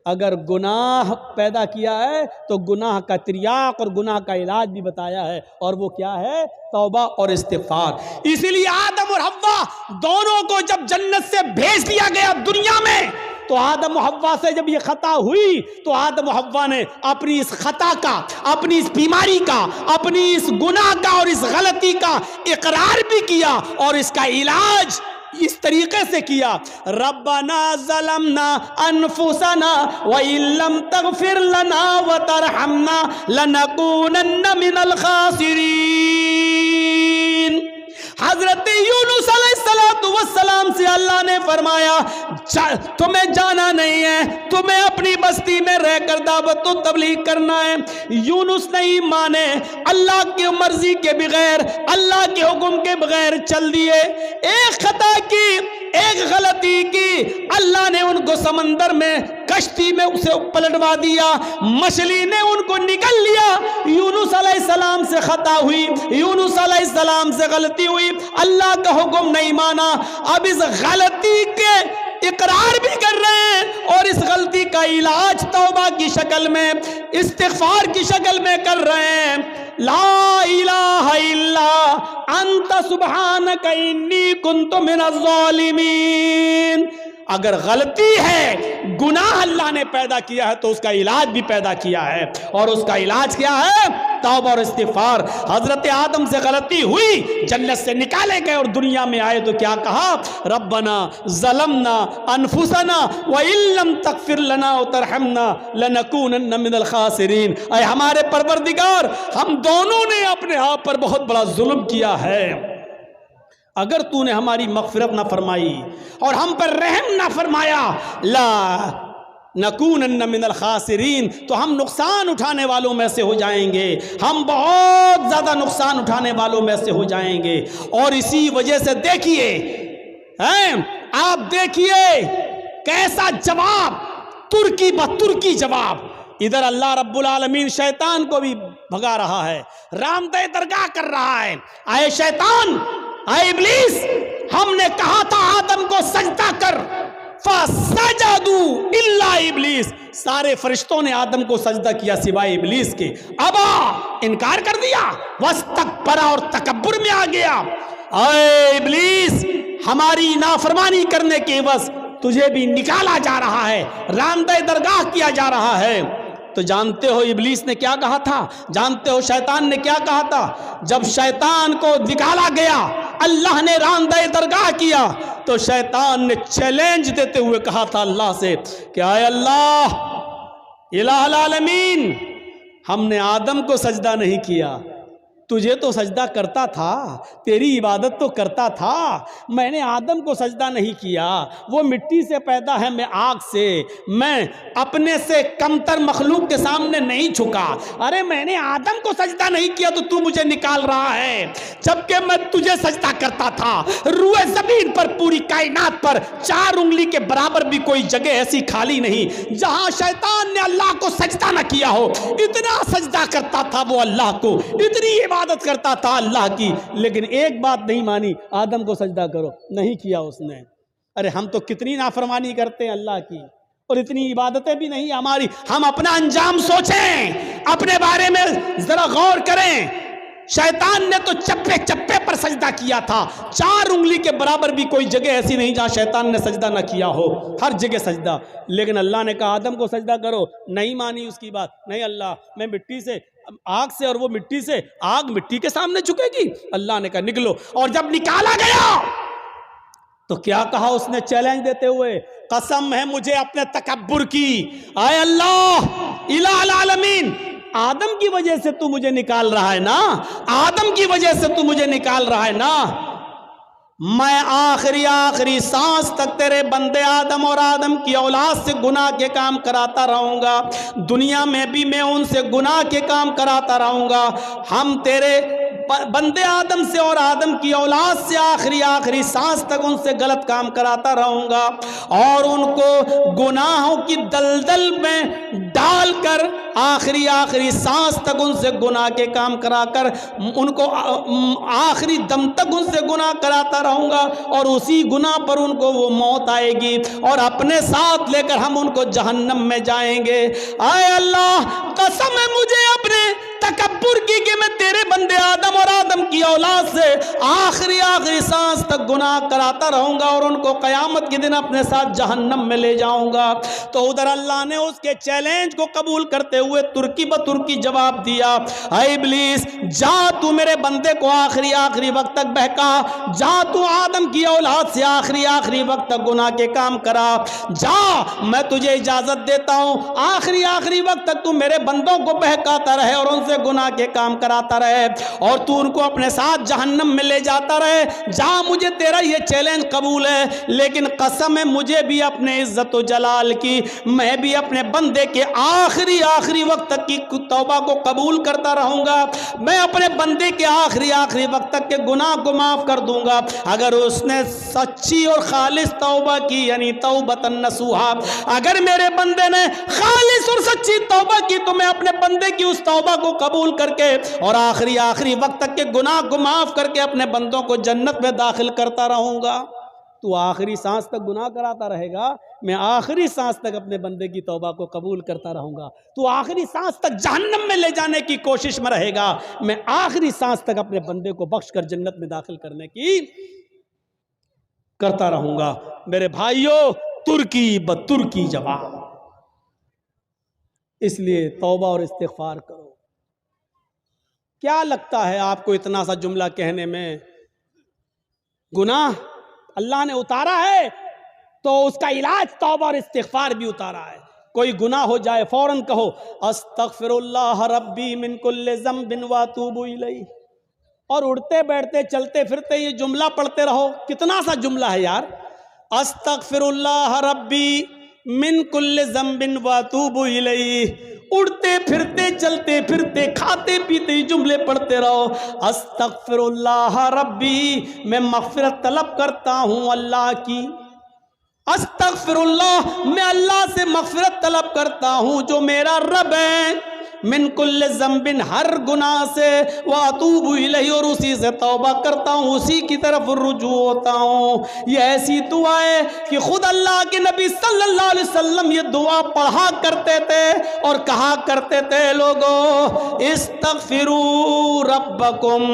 اگر گناہ پیدا کیا ہے تو گناہ کا تریاق اور گناہ کا علاج بھی بتایا ہے، اور وہ کیا ہے؟ توبہ اور استغفار۔ اسی لیے آدم اور حوا دونوں کو جب جنت سے بھیج دیا گیا دنیا میں، تو آدم و حوا سے جب یہ خطا ہوئی تو آدم و حوا نے اپنی اس خطا کا، اپنی اس بیماری کا، اپنی اس گناہ کا اور اس غلطی کا اقرار بھی کیا، اور اس کا علاج اس طریقے سے کیا، ربنا ظلمنا انفسنا وان لم تغفر لنا وترحمنا لنکونن من الخاسرین۔ حضرت یونس علیہ السلام سے اللہ نے فرمایا تمہیں جانا نہیں ہے، تمہیں اپنی بستی میں رہ کر دعوت و تبلیغ کرنا ہے۔ یونس نہیں مانے، اللہ کی مرضی کے بغیر، اللہ کے حکم کے بغیر چل دیے، ایک خطا کی، ایک غلطی کی، اللہ نے ان کو سمندر میں کشتی میں اسے پلٹوا دیا، مچھلی نے ان کو نگل لیا۔ یونس علیہ السلام سے خطا ہوئی، یونس علیہ السلام سے غلطی ہوئی، اللہ کا حکم نہیں مانا، اب اس غلطی کے اقرار بھی کر رہے ہیں اور اس غلطی کا علاج توبہ کی شکل میں، استغفار کی شکل میں کر رہے ہیں۔ لا الہ الا انت سبحانک انی کنت من الظالمین۔ اگر غلطی ہے، گناہ اللہ نے پیدا کیا ہے تو اس کا علاج بھی پیدا کیا ہے، اور اس کا علاج کیا ہے؟ توبہ اور استغفار۔ حضرت آدم سے غلطی ہوئی، جنت سے نکالے گئے اور دنیا میں آئے تو کیا کہا؟ ربنا ظلمنا انفسنا وان لم تغفر لنا وترحمنا لنکونن من الخاسرین۔ اے ہمارے پروردگار، ہم دونوں نے اپنے آپ پر بہت بڑا ظلم کیا ہے، اگر تو نے ہماری مغفرت نہ فرمائی اور ہم پر رحم نہ فرمایا، لا نکونن من الخاسرین، تو ہم نقصان اٹھانے والوں میں سے ہو جائیں گے، ہم بہت زیادہ نقصان اٹھانے والوں میں سے ہو جائیں گے۔ اور اسی وجہ سے دیکھیے، آپ دیکھیے کیسا جواب، ترکی بترکی جواب۔ ادھر اللہ رب العالمین شیطان کو بھی بھگا رہا ہے، رامدہ درگاہ کر رہا ہے، اے شیطان، اے ابلیس، ہم نے کہا تھا آدم کو سجدہ کر، فَسَجَدُوا إِلَّا ابلیس، سارے فرشتوں نے آدم کو سجدہ کیا سوائے ابلیس کے، ابا، انکار کر دیا، وَاسْتَكْبَرَ، اور تکبر میں آ گیا۔ اے ابلیس، ہماری نافرمانی کرنے کے عوض تجھے بھی نکالا جا رہا ہے، رامدہ درگاہ کیا جا رہا ہے۔ تو جانتے ہو ابلیس نے کیا کہا تھا؟ جانتے ہو شیطان نے کیا کہا تھا؟ جب شیطان کو نکالا گیا، اللہ نے راندہ درگاہ کیا، تو شیطان نے چیلنج دیتے ہوئے کہا تھا اللہ سے کہ اے اللہ الہ العالمین، ہم نے آدم کو سجدہ نہیں کیا، تجھے تو سجدہ کرتا تھا، تیری عبادت تو کرتا تھا، میں نے آدم کو سجدہ نہیں کیا، وہ مٹی سے پیدا ہے، میں آگ سے، میں اپنے سے کمتر مخلوق کے سامنے نہیں جھکا، ارے میں نے آدم کو سجدہ نہیں کیا تو تو مجھے نکال رہا ہے، جبکہ میں تجھے سجدہ کرتا تھا۔ روئے زمین پر، پوری کائنات پر 4 انگلی کے برابر بھی کوئی جگہ ایسی خالی نہیں جہاں شیطان نے اللہ کو سجدہ نہ کیا ہو، اتنا سجدہ کرتا تھا وہ اللہ کو، اتنی عبادت کرتا تھا اللہ کی، لیکن ایک بات نہیں مانی، آدم کو سجدہ کرو، نہیں کیا اس نے۔ ارے ہم تو کتنی نافرمانی کرتے ہیں اللہ کی، اور اتنی عبادتیں بھی نہیں ہماری۔ ہم اپنا انجام سوچیں، اپنے بارے میں ذرا غور کریں۔ شیطان نے تو چپے چپے پر سجدہ کیا تھا، 4 انگلی کے برابر بھی کوئی جگہ ایسی نہیں جہاں شیطان نے سجدہ نہ کیا ہو، ہر جگہ سجدہ۔ لیکن اللہ نے کہا آدم کو سجدہ کرو، نہیں مانی اس کی بات، نہیں اللہ میں مٹی سے، آگ سے، اور وہ مٹی سے، آگ مٹی کے سامنے جھکے گی؟ اللہ نے کہا نکلو، اور جب نکالا گیا تو کیا کہا اس نے چیلنج دیتے ہوئے؟ قسم ہے مجھے اپنے تکبر کی، اے اللہ الہ العالمین، آدم کی وجہ سے تو مجھے نکال رہا ہے نا، آدم کی وجہ سے تو مجھے نکال رہا ہے نا، میں آخری سانس تک تیرے بندے آدم اور آدم کی اولاد سے گناہ کے کام کراتا رہوں گا، دنیا میں بھی میں ان سے گناہ کے کام کراتا رہوں گا، ہم تیرے بندے آدم سے اور آدم کی اولاد سے آخری سانس تک ان سے غلط کام کراتا رہوں گا، اور ان کو گناہوں کی دلدل میں ڈال ڈال کر آخری سانس تک ان سے گناہ کے کام کرا کر ان کو آخری دم تک ان سے گناہ کراتا رہوں گا، اور اسی گناہ پر ان کو وہ موت آئے گی اور اپنے ساتھ لے کر ہم ان کو جہنم میں جائیں گے۔ اے اللہ قسم ہے مجھے اپنے تکبر کی کہ میں تیرے بندے آدم اور آدم کی اولاد سے آخری سانس تک گناہ کراتا رہوں گا اور ان کو قیامت کے دن اپنے ساتھ جہنم میں لے جاؤں گا۔ تو ادھر اللہ نے اس کے چیلنج کو قبول کرتے ہوئے ترکی بترکی جواب دیا، اے ابلیس جا تو میرے بندے کو آخری وقت تک بہکا، جا تو آدم کی اولاد سے آخری وقت تک گناہ کے کام کرا، جا میں تجھے اجازت دیتا ہوں آخری وقت تک تو میرے بندوں کو بہکاتا رہے اور ان سے گناہ کے کام کراتا رہے اور تو ان کو اپنے ساتھ جہنم میں لے جاتا رہے، جا مجھے تیرا یہ چیلنج قبول ہے، لیکن قسم ہے مجھے بھی اپنے عزت و جلال کی، میں بھی اپنے بندے کے آخری وقت تک کی توبہ کو قبول کرتا رہوں گا، میں اپنے بندے کے آخری وقت تک کے گناہ کو معاف کر دوں گا اگر اس نے سچی اور خالص توبہ کی، یعنی توبۃ نصوحا، اگر میرے بندے نے خالص اور سچی توبہ کی تو میں اپنے بندے کی اس توبہ کو قبول کر کے اور آخری وقت تک کے گناہ کو معاف کر کے اپنے بندوں کو جنت میں داخل کرتا رہوں گا۔ تو آخری سانس تک گناہ کراتا رہے گا، میں آخری سانس تک اپنے بندے کی توبہ کو قبول کرتا رہوں گا، تو آخری سانس تک جہنم میں لے جانے کی کوشش میں رہے گا، میں آخری سانس تک اپنے بندے کو بخش کر جنت میں داخل کرنے کی کرتا رہوں گا۔ میرے بھائیوں، ترکی بترکی جواب، اس لیے توبہ اور استغفار کرو۔ کیا لگتا ہے آپ کو اتنا سا جملہ کہنے میں؟ گناہ اللہ نے اتارا ہے تو اس کا علاج توبہ اور استغفار بھی اتارا ہے۔ کوئی گناہ ہو جائے فوراً کہو استغفر اللہ ربی من کل ذنب واتوب الیہ، اور اڑتے بیٹھتے چلتے پھرتے یہ جملہ پڑھتے رہو۔ کتنا سا جملہ ہے یار، استغفر اللہ ربی من کل ذنب واتوب الیہ، اڑتے پھرتے چلتے پھرتے کھاتے پیتے جملے پڑھتے رہو۔ استغفر اللہ ربی، میں مغفرت طلب کرتا ہوں اللہ کی، استغفر اللہ، میں اللہ سے مغفرت طلب کرتا ہوں جو میرا رب ہے، من کل ذنب، ہر گناہ سے، واتوب الیہ، اور اسی سے توبہ کرتا ہوں، اسی کی طرف رجوع ہوتا ہوں۔ یہ ایسی دعا ہے کہ خود اللہ کے نبی صلی اللہ علیہ وسلم یہ دعا پڑھا کرتے تھے اور کہا کرتے تھے، لوگوں استغفروا ربکم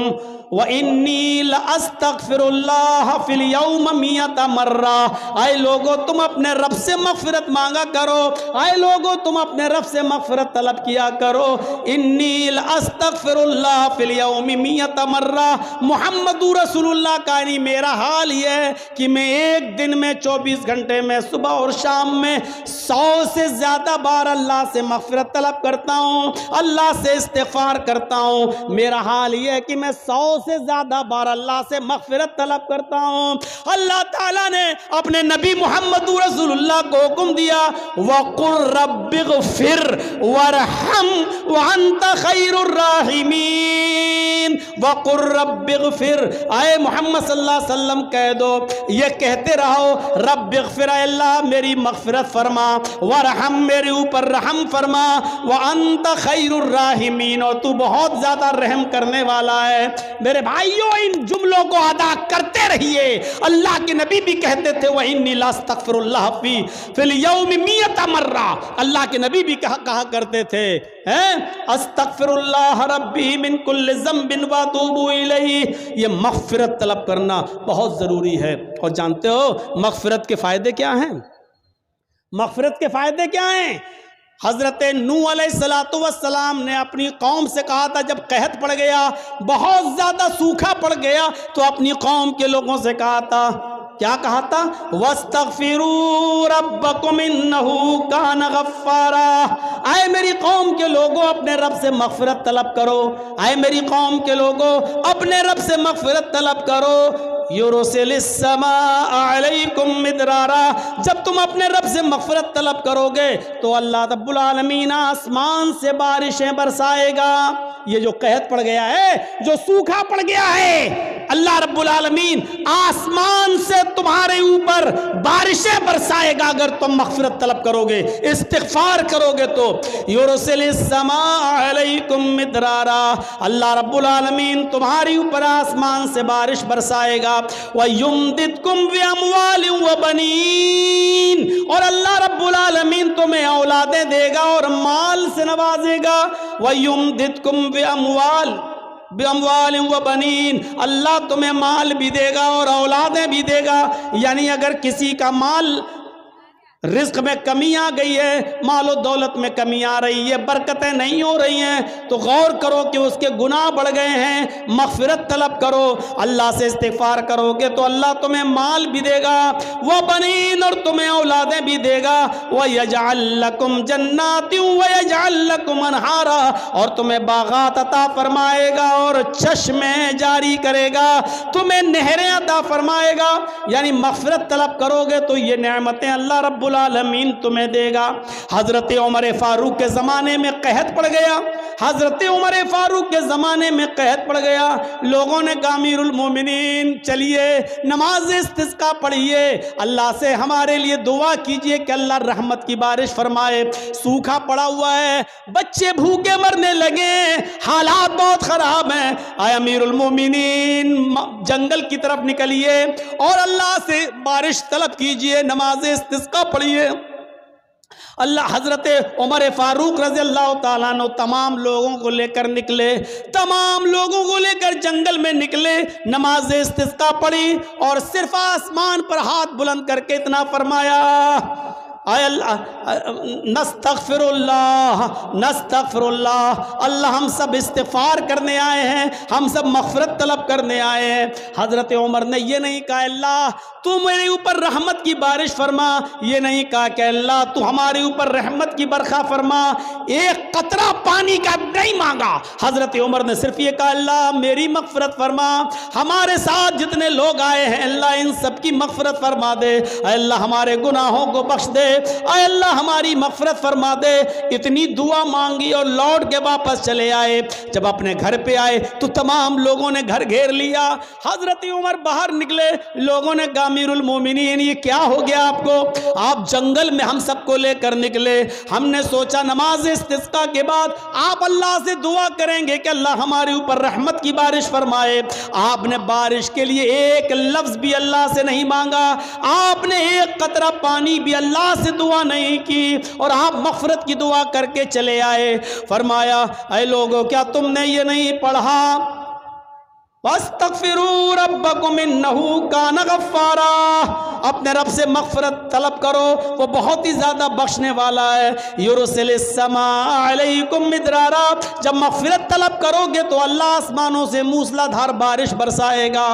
وَإِنِّي لَأَسْتَغْفِرُ اللَّهَ فِي الْيَوْمِ 100 مرہ، اے لوگو تم اپنے رب سے مغفرت مانگا کرو، اے لوگو تم اپنے رب سے مغفرت طلب کیا کرو۔ اِنِّي لَأَسْتَغْفِرُ اللَّهَ فِي الْيَوْمِ 100 مرہ، محمد رسول اللہ کا یعنی میرا حال یہ ہے کہ میں ایک دن میں 24 گھنٹے میں صبح اور شام میں 100 سے زیادہ بار اللہ سے مغفرت طلب کرتا ہوں، اللہ سے استغفار کرتا ہوں۔ میرا حال یہ ہے کہ میں 100 سے زیادہ بار اللہ سے مغفرت طلب کرتا ہوں۔ اللہ تعالیٰ نے اپنے نبی محمد رسول اللہ کو حکم دیا، وَقُلْ رَبِّ اغْفِرْ وَارْحَمْ وَأَنْتَ خَيْرُ الرَّاحِمِينَ، وَقُلْ رَبِّ اغْفِرْ، اے محمد صلی اللہ علیہ وسلم کہہ دو، یہ کہتے رہو، رب اغفر، اے اللہ میری مغفرت فرما، وَارْحَمْ، میرے اوپر رحم فرما، وَأَنْتَ خَيْرُ الرَّاحِمِينَ، اور تو بہت زیادہ رحم کرنے والا ہے۔ میرے بھائیوں، ان جملوں کو ادا کرتے رہیے۔ اللہ کے نبی بھی کہتے تھے وَإِنِّي لَأَسْتَغْفِرُ اللَّهَ فِي الْيَوْمِ 100 مرہ، اللہ کے نبی بھی کہا کرتے تھے استغفر اللہ ربی من کل ذنب واتوب الیہ، یہ مغفرت طلب کرنا بہت ضروری ہے۔ اور جانتے ہو مغفرت کے فائدے کیا ہیں؟ مغفرت کے فائدے کیا ہیں؟ حضرت نوح علیہ السلام نے اپنی قوم سے کہا تھا، جب قحط پڑ گیا، بہت زیادہ سوکھا پڑ گیا، تو اپنی قوم کے لوگوں سے کہا تھا، کیا کہا تھا؟ وَاسْتَغْفِرُوا رَبَّكُمْ إِنَّهُ كَانَ غَفَّارًا، اے میری قوم کے لوگوں اپنے رب سے مغفرت طلب کرو، اے میری قوم کے لوگوں اپنے رب سے مغفرت طلب کرو۔ یُرْسِلِ السَّمَاءَ عَلَيْكُمْ مِدْرَارًا، جب تم اپنے رب سے مغفرت طلب کرو گے تو اللہ رب العالمین آسمان سے بارشیں برسائے گا۔ یہ جو قحط پڑ گیا ہے، جو سوکھا پڑ گیا ہے، اللہ رب العالمین آسمان سے تمہارے اوپر بارشیں برسائے گا اگر تم مغفرت طلب کرو گے، استغفار کرو گے تو۔ یرسل السماء علیکم مدرارا، اللہ رب العالمین تمہارے اوپر آسمان سے بارش برسائے گا۔ وَيُمْدِدْكُمْ بِأَمْوَالٍ وَبَنِينَ، اور اللہ رب العالمین تمہیں اولادیں دے گا اور مال سے نوازے گا۔ وَيُمْدِدْكُمْ بِأَمْوَالٍ وَبَنِينَ، اللہ تمہیں مال بھی دے گا اور اولادیں بھی دے گا۔ یعنی اگر کسی کا مال رزق میں کمی آ گئی ہے، مال و دولت میں کمی آ رہی ہے، برکتیں نہیں ہو رہی ہیں، تو غور کرو کہ اس کے گناہ بڑھ گئے ہیں، مغفرت طلب کرو، اللہ سے استغفار کرو گے تو اللہ تمہیں مال بھی دے گا، وہ بنین، اور تمہیں اولادیں بھی دے گا، وَيَجْعَلْ لَكُمْ جَنَّاتٍ وَيَجْعَلْ لَكُمْ أَنْهَارًا، اور تمہیں باغات عطا فرمائے گا اور چشمے جاری کرے گا، تمہیں نہریں عطا فرمائے گا۔ یعنی مغفرت طلب کرو گے تو یہ نعمتیں اللہ رب العالمین تمہیں دے گا۔ حضرت عمر فاروق کے زمانے میں قحط پڑ گیا، حضرت عمر فاروق کے زمانے میں قحط پڑ گیا، لوگوں نے کہا امیر المومنین چلیے نماز استسقاء پڑھیے، اللہ سے ہمارے لیے دعا کیجئے کہ اللہ رحمت کی بارش فرمائے، سوکھا پڑا ہوا ہے، بچے بھوکے مرنے لگے، حالات بہت خراب ہیں، اے امیر المومنین جنگل کی طرف نکلیے اور اللہ سے بارش طلب کیجئے، نماز استسقاء پڑھیے۔ اللہ حضرت عمر فاروق رضی اللہ تعالیٰ عنہ تمام لوگوں کو لے کر نکلے، تمام لوگوں کو لے کر جنگل میں نکلے، نماز استسقاء پڑھی اور صرف آسمان پر ہاتھ بلند کر کے اتنا فرمایا، اے اللہ نستغفر اللہ نستغفر اللہ، اللہ ہم سب استغفار کرنے آئے ہیں، ہم سب مغفرت طلب کرنے آئے ہیں۔ حضرت عمر نے یہ نہیں کہا اللہ تو میرے اوپر رحمت کی بارش فرما، یہ نہیں کہا کہ اللہ تو ہمارے اوپر رحمت کی برکھا فرما، ایک قطرہ پانی کا نہیں مانگا۔ حضرت عمر نے صرف یہ کہا اللہ میری مغفرت فرما، ہمارے ساتھ جتنے لوگ آئے ہیں اللہ ان سب کی مغفرت فرما دے، اے اللہ ہمارے گناہوں کو بخش دے، اے اللہ ہماری مغفرت فرما دے۔ اتنی دعا مانگی اور لوٹ کے واپس چلے آئے۔ جب اپنے گھر پہ آئے تو تمام لوگوں نے گھر گھیر لیا، حضرت عمر باہر نکلے، لوگوں نے کہا امیر المومنین یہ کیا ہو گیا آپ کو، آپ جنگل میں ہم سب کو لے کر نکلے، ہم نے سوچا نماز استسقاء کے بعد آپ اللہ سے دعا کریں گے کہ اللہ ہمارے اوپر رحمت کی بارش فرمائے، آپ نے بارش کے لیے ایک لفظ بھی اللہ سے نہیں مانگا، آپ نے ایک قطرہ پانی بھی اللہ سے دعا نہیں کی، اور آپ مغفرت کی دعا کر کے چلے آئے۔ فرمایا اے لوگو کیا تم نے یہ نہیں پڑھا وَاسْتَغْفِرُوا رَبَّكُمْ إِنَّهُ كَانَ غَفَّارًا، اپنے رب سے مغفرت طلب کرو وہ بہت ہی زیادہ بخشنے والا ہے۔ یرسل السماء علیکم مدرارا، جب مغفرت طلب کرو گے تو اللہ آسمانوں سے موسلا دھار بارش برسائے گا۔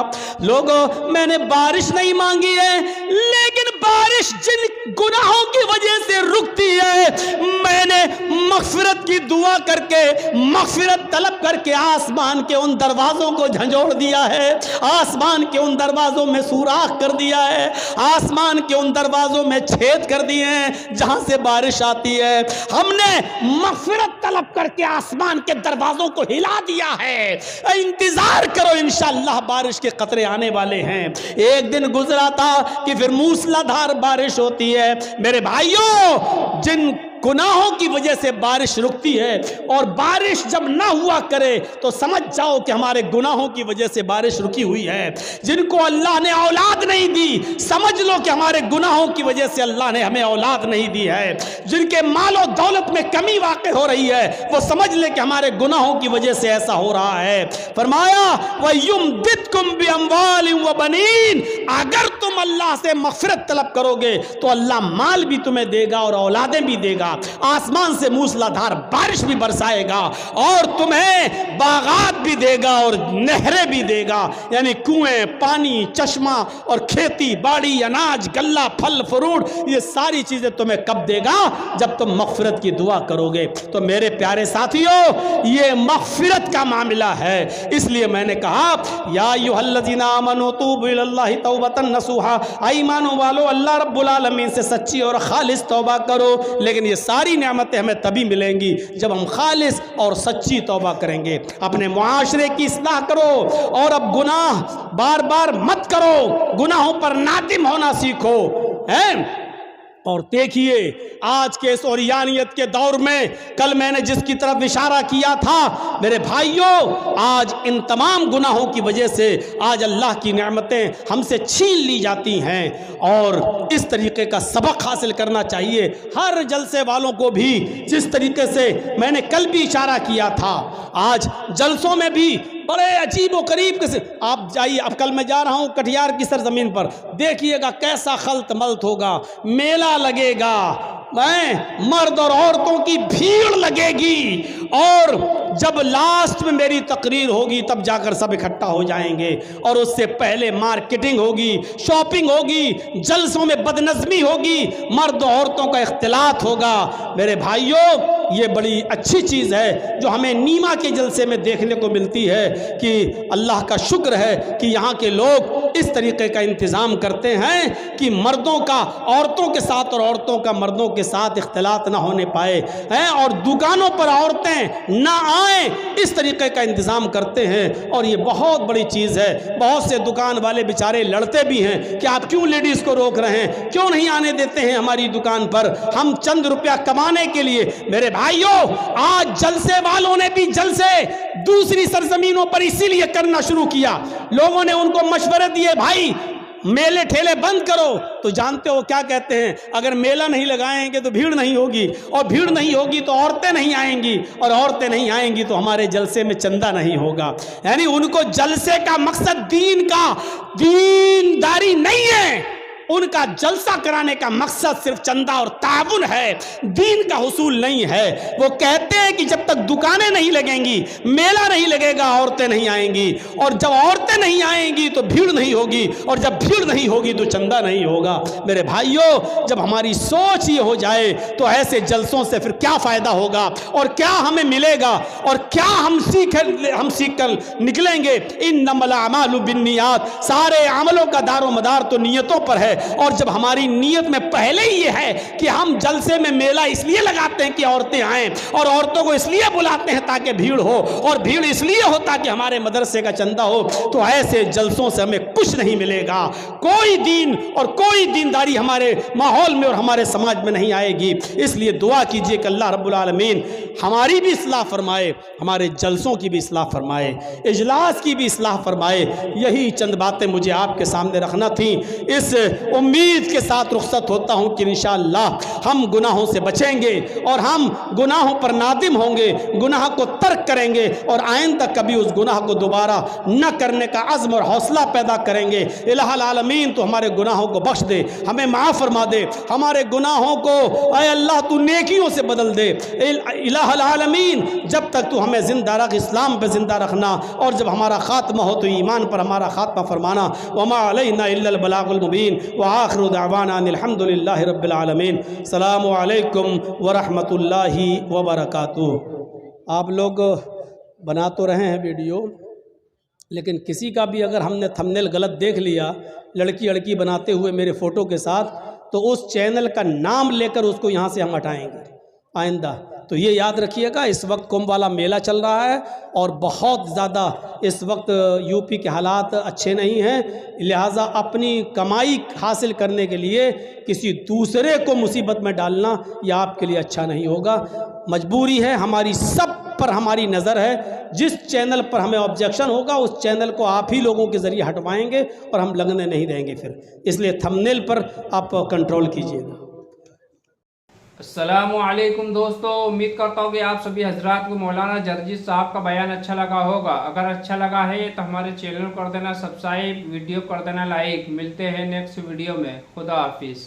لوگو میں نے بارش نہیں مانگی ہے، لیکن بارش جن گناہوں کی وجہ سے رکتی ہے میں نے مغفرت کی دعا کر کے مغفرت طلب کر کے آسمان کے ان دروازوں کو جھنجھوڑ دیا ہے، آسمان کے ان دروازوں میں سوراخ کر دیا ہے، آسمان کے ان دروازوں میں چھید کر دیے ہیں جہاں سے بارش آتی ہے۔ ہم نے مغفرت طلب کر کے آسمان کے دروازوں کو ہلا دیا ہے، انتظار کرو انشاءاللہ بارش کے قطرے آنے والے ہیں۔ ایک دن گزرا تھا کہ پھر موسلا دھار بارش ہوتی ہے۔ میرے بھائیوں جن گناہوں کی وجہ سے بارش رکتی ہے، اور بارش جب نہ ہوا کرے تو سمجھ جاؤ کہ ہمارے گناہوں کی وجہ سے بارش رکی ہوئی ہے۔ جن کو اللہ نے اولاد نہیں دی سمجھ لو کہ ہمارے گناہوں کی وجہ سے اللہ نے ہمیں اولاد نہیں دی ہے۔ جن کے مال و دولت میں کمی واقع ہو رہی ہے وہ سمجھ لے کہ ہمارے گناہوں کی وجہ سے ایسا ہو رہا ہے۔ فرمایا وَيُمْدِدْكُمْ بِأَمْوَالٍ وَبَنِينَ، اگر تم اللہ سے مغفرت طلب کرو گے تو اللہ مال بھی تمہیں دے گا اور اولادیں بھی دے گا، آسمان سے موسلا دھار بارش بھی برسائے گا، اور تمہیں باغات بھی دے گا اور نہریں بھی دے گا، یعنی کنویں، پانی، چشمہ اور کھیتی باڑی، اناج، غلہ، پھل فروٹ، یہ ساری چیزیں تمہیں کب دے گا؟ جب تم مغفرت کی دعا کرو گے۔ تو میرے پیارے ساتھیوں یہ مغفرت کا معاملہ ہے، اس لیے میں نے کہا یا ایھا الذین آمنوا توبوا الی اللہ توبۃ نصوحا، ایمان والو اللہ رب العالمین سے سچی اور خالص توبہ کرو، لیکن یہ ساری نعمتیں ہمیں تبھی ملیں گی جب ہم خالص اور سچی توبہ کریں گے۔ اپنے معاشرے کی اصلاح کرو اور اب گناہ بار بار مت کرو، گناہوں پر نادم ہونا سیکھو، اور دیکھیے آج کے اس اوریانیت کے دور میں، کل میں نے جس کی طرف اشارہ کیا تھا میرے بھائیوں، آج ان تمام گناہوں کی وجہ سے آج اللہ کی نعمتیں ہم سے چھین لی جاتی ہیں، اور اس طریقے کا سبق حاصل کرنا چاہیے ہر جلسے والوں کو بھی، جس طریقے سے میں نے کل بھی اشارہ کیا تھا۔ آج جلسوں میں بھی بڑے عجیب و غریب قسم، آپ جائیے، اب کل میں جا رہا ہوں کٹیہار کی سرزمین پر، دیکھیے گا کیسا خلط ملط ہوگا، میلہ لگے گا، مرد اور عورتوں کی بھیڑ لگے گی، اور جب لاسٹ میں میری تقریر ہوگی تب جا کر سب اکٹھا ہو جائیں گے، اور اس سے پہلے مارکیٹنگ ہوگی، شاپنگ ہوگی، جلسوں میں بدنظمی ہوگی، مرد و عورتوں کا اختلاط ہوگا۔ میرے بھائیوں، یہ بڑی اچھی چیز ہے جو ہمیں نیما کے جلسے میں دیکھنے کو ملتی ہے کہ اللہ کا شکر ہے کہ یہاں کے لوگ اس طریقے کا انتظام کرتے ہیں کہ مردوں کا عورتوں کے ساتھ اور عورتوں کا مردوں کے ساتھ اختلاط نہ ہونے پائے ہیں، اور دکانوں پر عورتیں نہ آئیں، اس طریقے کا انتظام کرتے ہیں، اور یہ بہت بڑی چیز ہے۔ بہت سے دکان والے بیچارے لڑتے بھی ہیں کہ آپ کیوں لیڈیز کو روک رہے ہیں، کیوں نہیں آنے دیتے ہیں ہماری دکان پر، ہم چند روپیہ کمانے کے لیے۔ میرے بھائیوں، آج جلسے والوں نے بھی جلسے دوسری سرزمینوں پر اسی لیے کرنا شروع کیا، لوگوں نے ان کو مشورے دیے، بھائی میلے ٹھیلے بند کرو، تو جانتے ہو کیا کہتے ہیں، اگر میلہ نہیں لگائیں گے تو بھیڑ نہیں ہوگی، اور بھیڑ نہیں ہوگی تو عورتیں نہیں آئیں گی، اور عورتیں نہیں آئیں گی تو ہمارے جلسے میں چندہ نہیں ہوگا۔ یعنی ان کو جلسے کا مقصد دینداری نہیں ہے، ان کا جلسہ کرانے کا مقصد صرف چندہ اور تعاون ہے، دین کا حصول نہیں ہے۔ وہ کہتے ہیں کہ جب تک دکانیں نہیں لگیں گی، میلہ نہیں لگے گا، عورتیں نہیں آئیں گی، اور جب عورتیں نہیں آئیں گی تو بھیڑ نہیں ہوگی، اور جب بھیڑ نہیں ہوگی تو چندہ نہیں ہوگا۔ میرے بھائیوں، جب ہماری سوچ یہ ہو جائے تو ایسے جلسوں سے پھر کیا فائدہ ہوگا، اور کیا ہمیں ملے گا، اور کیا ہم سیکھ کر نکلیں گے۔ انما الاعمال بالنیات، سارے عملوں کا دار و مدار تو نیتوں پر ہے، اور جب ہماری نیت میں پہلے ہی یہ ہے کہ ہم جلسے میں میلہ اس لیے لگاتے ہیں کہ عورتیں آئیں، اور عورتوں کو اس لیے بلاتے ہیں تاکہ بھیڑ ہو، اور بھیڑ اس لیے ہوتا کہ ہمارے مدرسے کا چندہ ہو، تو ایسے جلسوں سے ہمیں کچھ نہیں ملے گا، کوئی دین اور کوئی دینداری ہمارے ماحول میں اور ہمارے سماج میں نہیں آئے گی۔ اس لیے دعا کیجئے کہ اللہ رب العالمین ہماری بھی اصلاح فرمائے، ہمارے جلسوں کی بھی اصلاح فرمائے، اجلاس کی بھی اصلاح فرمائے۔ یہی چند باتیں مجھے آپ کے سامنے رکھنا تھیں۔ اس امید کے ساتھ رخصت ہوتا ہوں کہ انشاءاللہ ہم گناہوں سے بچیں گے، اور ہم گناہوں پر نادم ہوں گے، گناہ کو ترک کریں گے، اور آئندہ کبھی اس گناہ کو دوبارہ نہ کرنے کا عزم اور حوصلہ پیدا کریں گے۔ الہ العالمین تو ہمارے گناہوں کو بخش دے، ہمیں معاف فرما دے، ہمارے گناہوں کو اے اللہ تو نیکیوں سے بدل دے۔ الہ العالمین جب تک تو ہمیں زندہ رکھ، اسلام پہ زندہ رکھنا، اور جب ہمارا خاتمہ ہو تو ایمان پر ہمارا خاتمہ فرمانا۔ وما علینا الا البلاغ المبین، وآخر دعوانا ان الحمد للہ رب العالمین۔ السلام علیکم ورحمۃ اللہ وبرکاتہ۔ آپ لوگ بنا تو رہے ہیں ویڈیو، لیکن کسی کا بھی اگر ہم نے تھمبنیل غلط دیکھ لیا لڑکی بناتے ہوئے میرے فوٹو کے ساتھ، تو اس چینل کا نام لے کر اس کو یہاں سے ہم ہٹائیں گے آئندہ۔ تو یہ یاد رکھیے گا، اس وقت کمبھ والا میلہ چل رہا ہے، اور بہت زیادہ اس وقت یو پی کے حالات اچھے نہیں ہیں، لہٰذا اپنی کمائی حاصل کرنے کے لیے کسی دوسرے کو مصیبت میں ڈالنا یہ آپ کے لیے اچھا نہیں ہوگا۔ مجبوری ہے، ہماری سب پر ہماری نظر ہے، جس چینل پر ہمیں آبجیکشن ہوگا اس چینل کو آپ ہی لوگوں کے ذریعے ہٹوائیں گے، اور ہم لگنے نہیں دیں گے پھر، اس لیے تھمبنیل پر آپ کنٹرول کیجئے گا۔ السلام علیکم دوستو، امید کرتا ہوں کہ آپ سبھی حضرات کو مولانا جرجس صاحب کا بیان اچھا لگا ہوگا۔ اگر اچھا لگا ہے تو ہمارے چینل کو کر دینا سبسکرائب، ویڈیو کر دینا لائک۔ ملتے ہیں نیکسٹ ویڈیو میں، خدا حافظ۔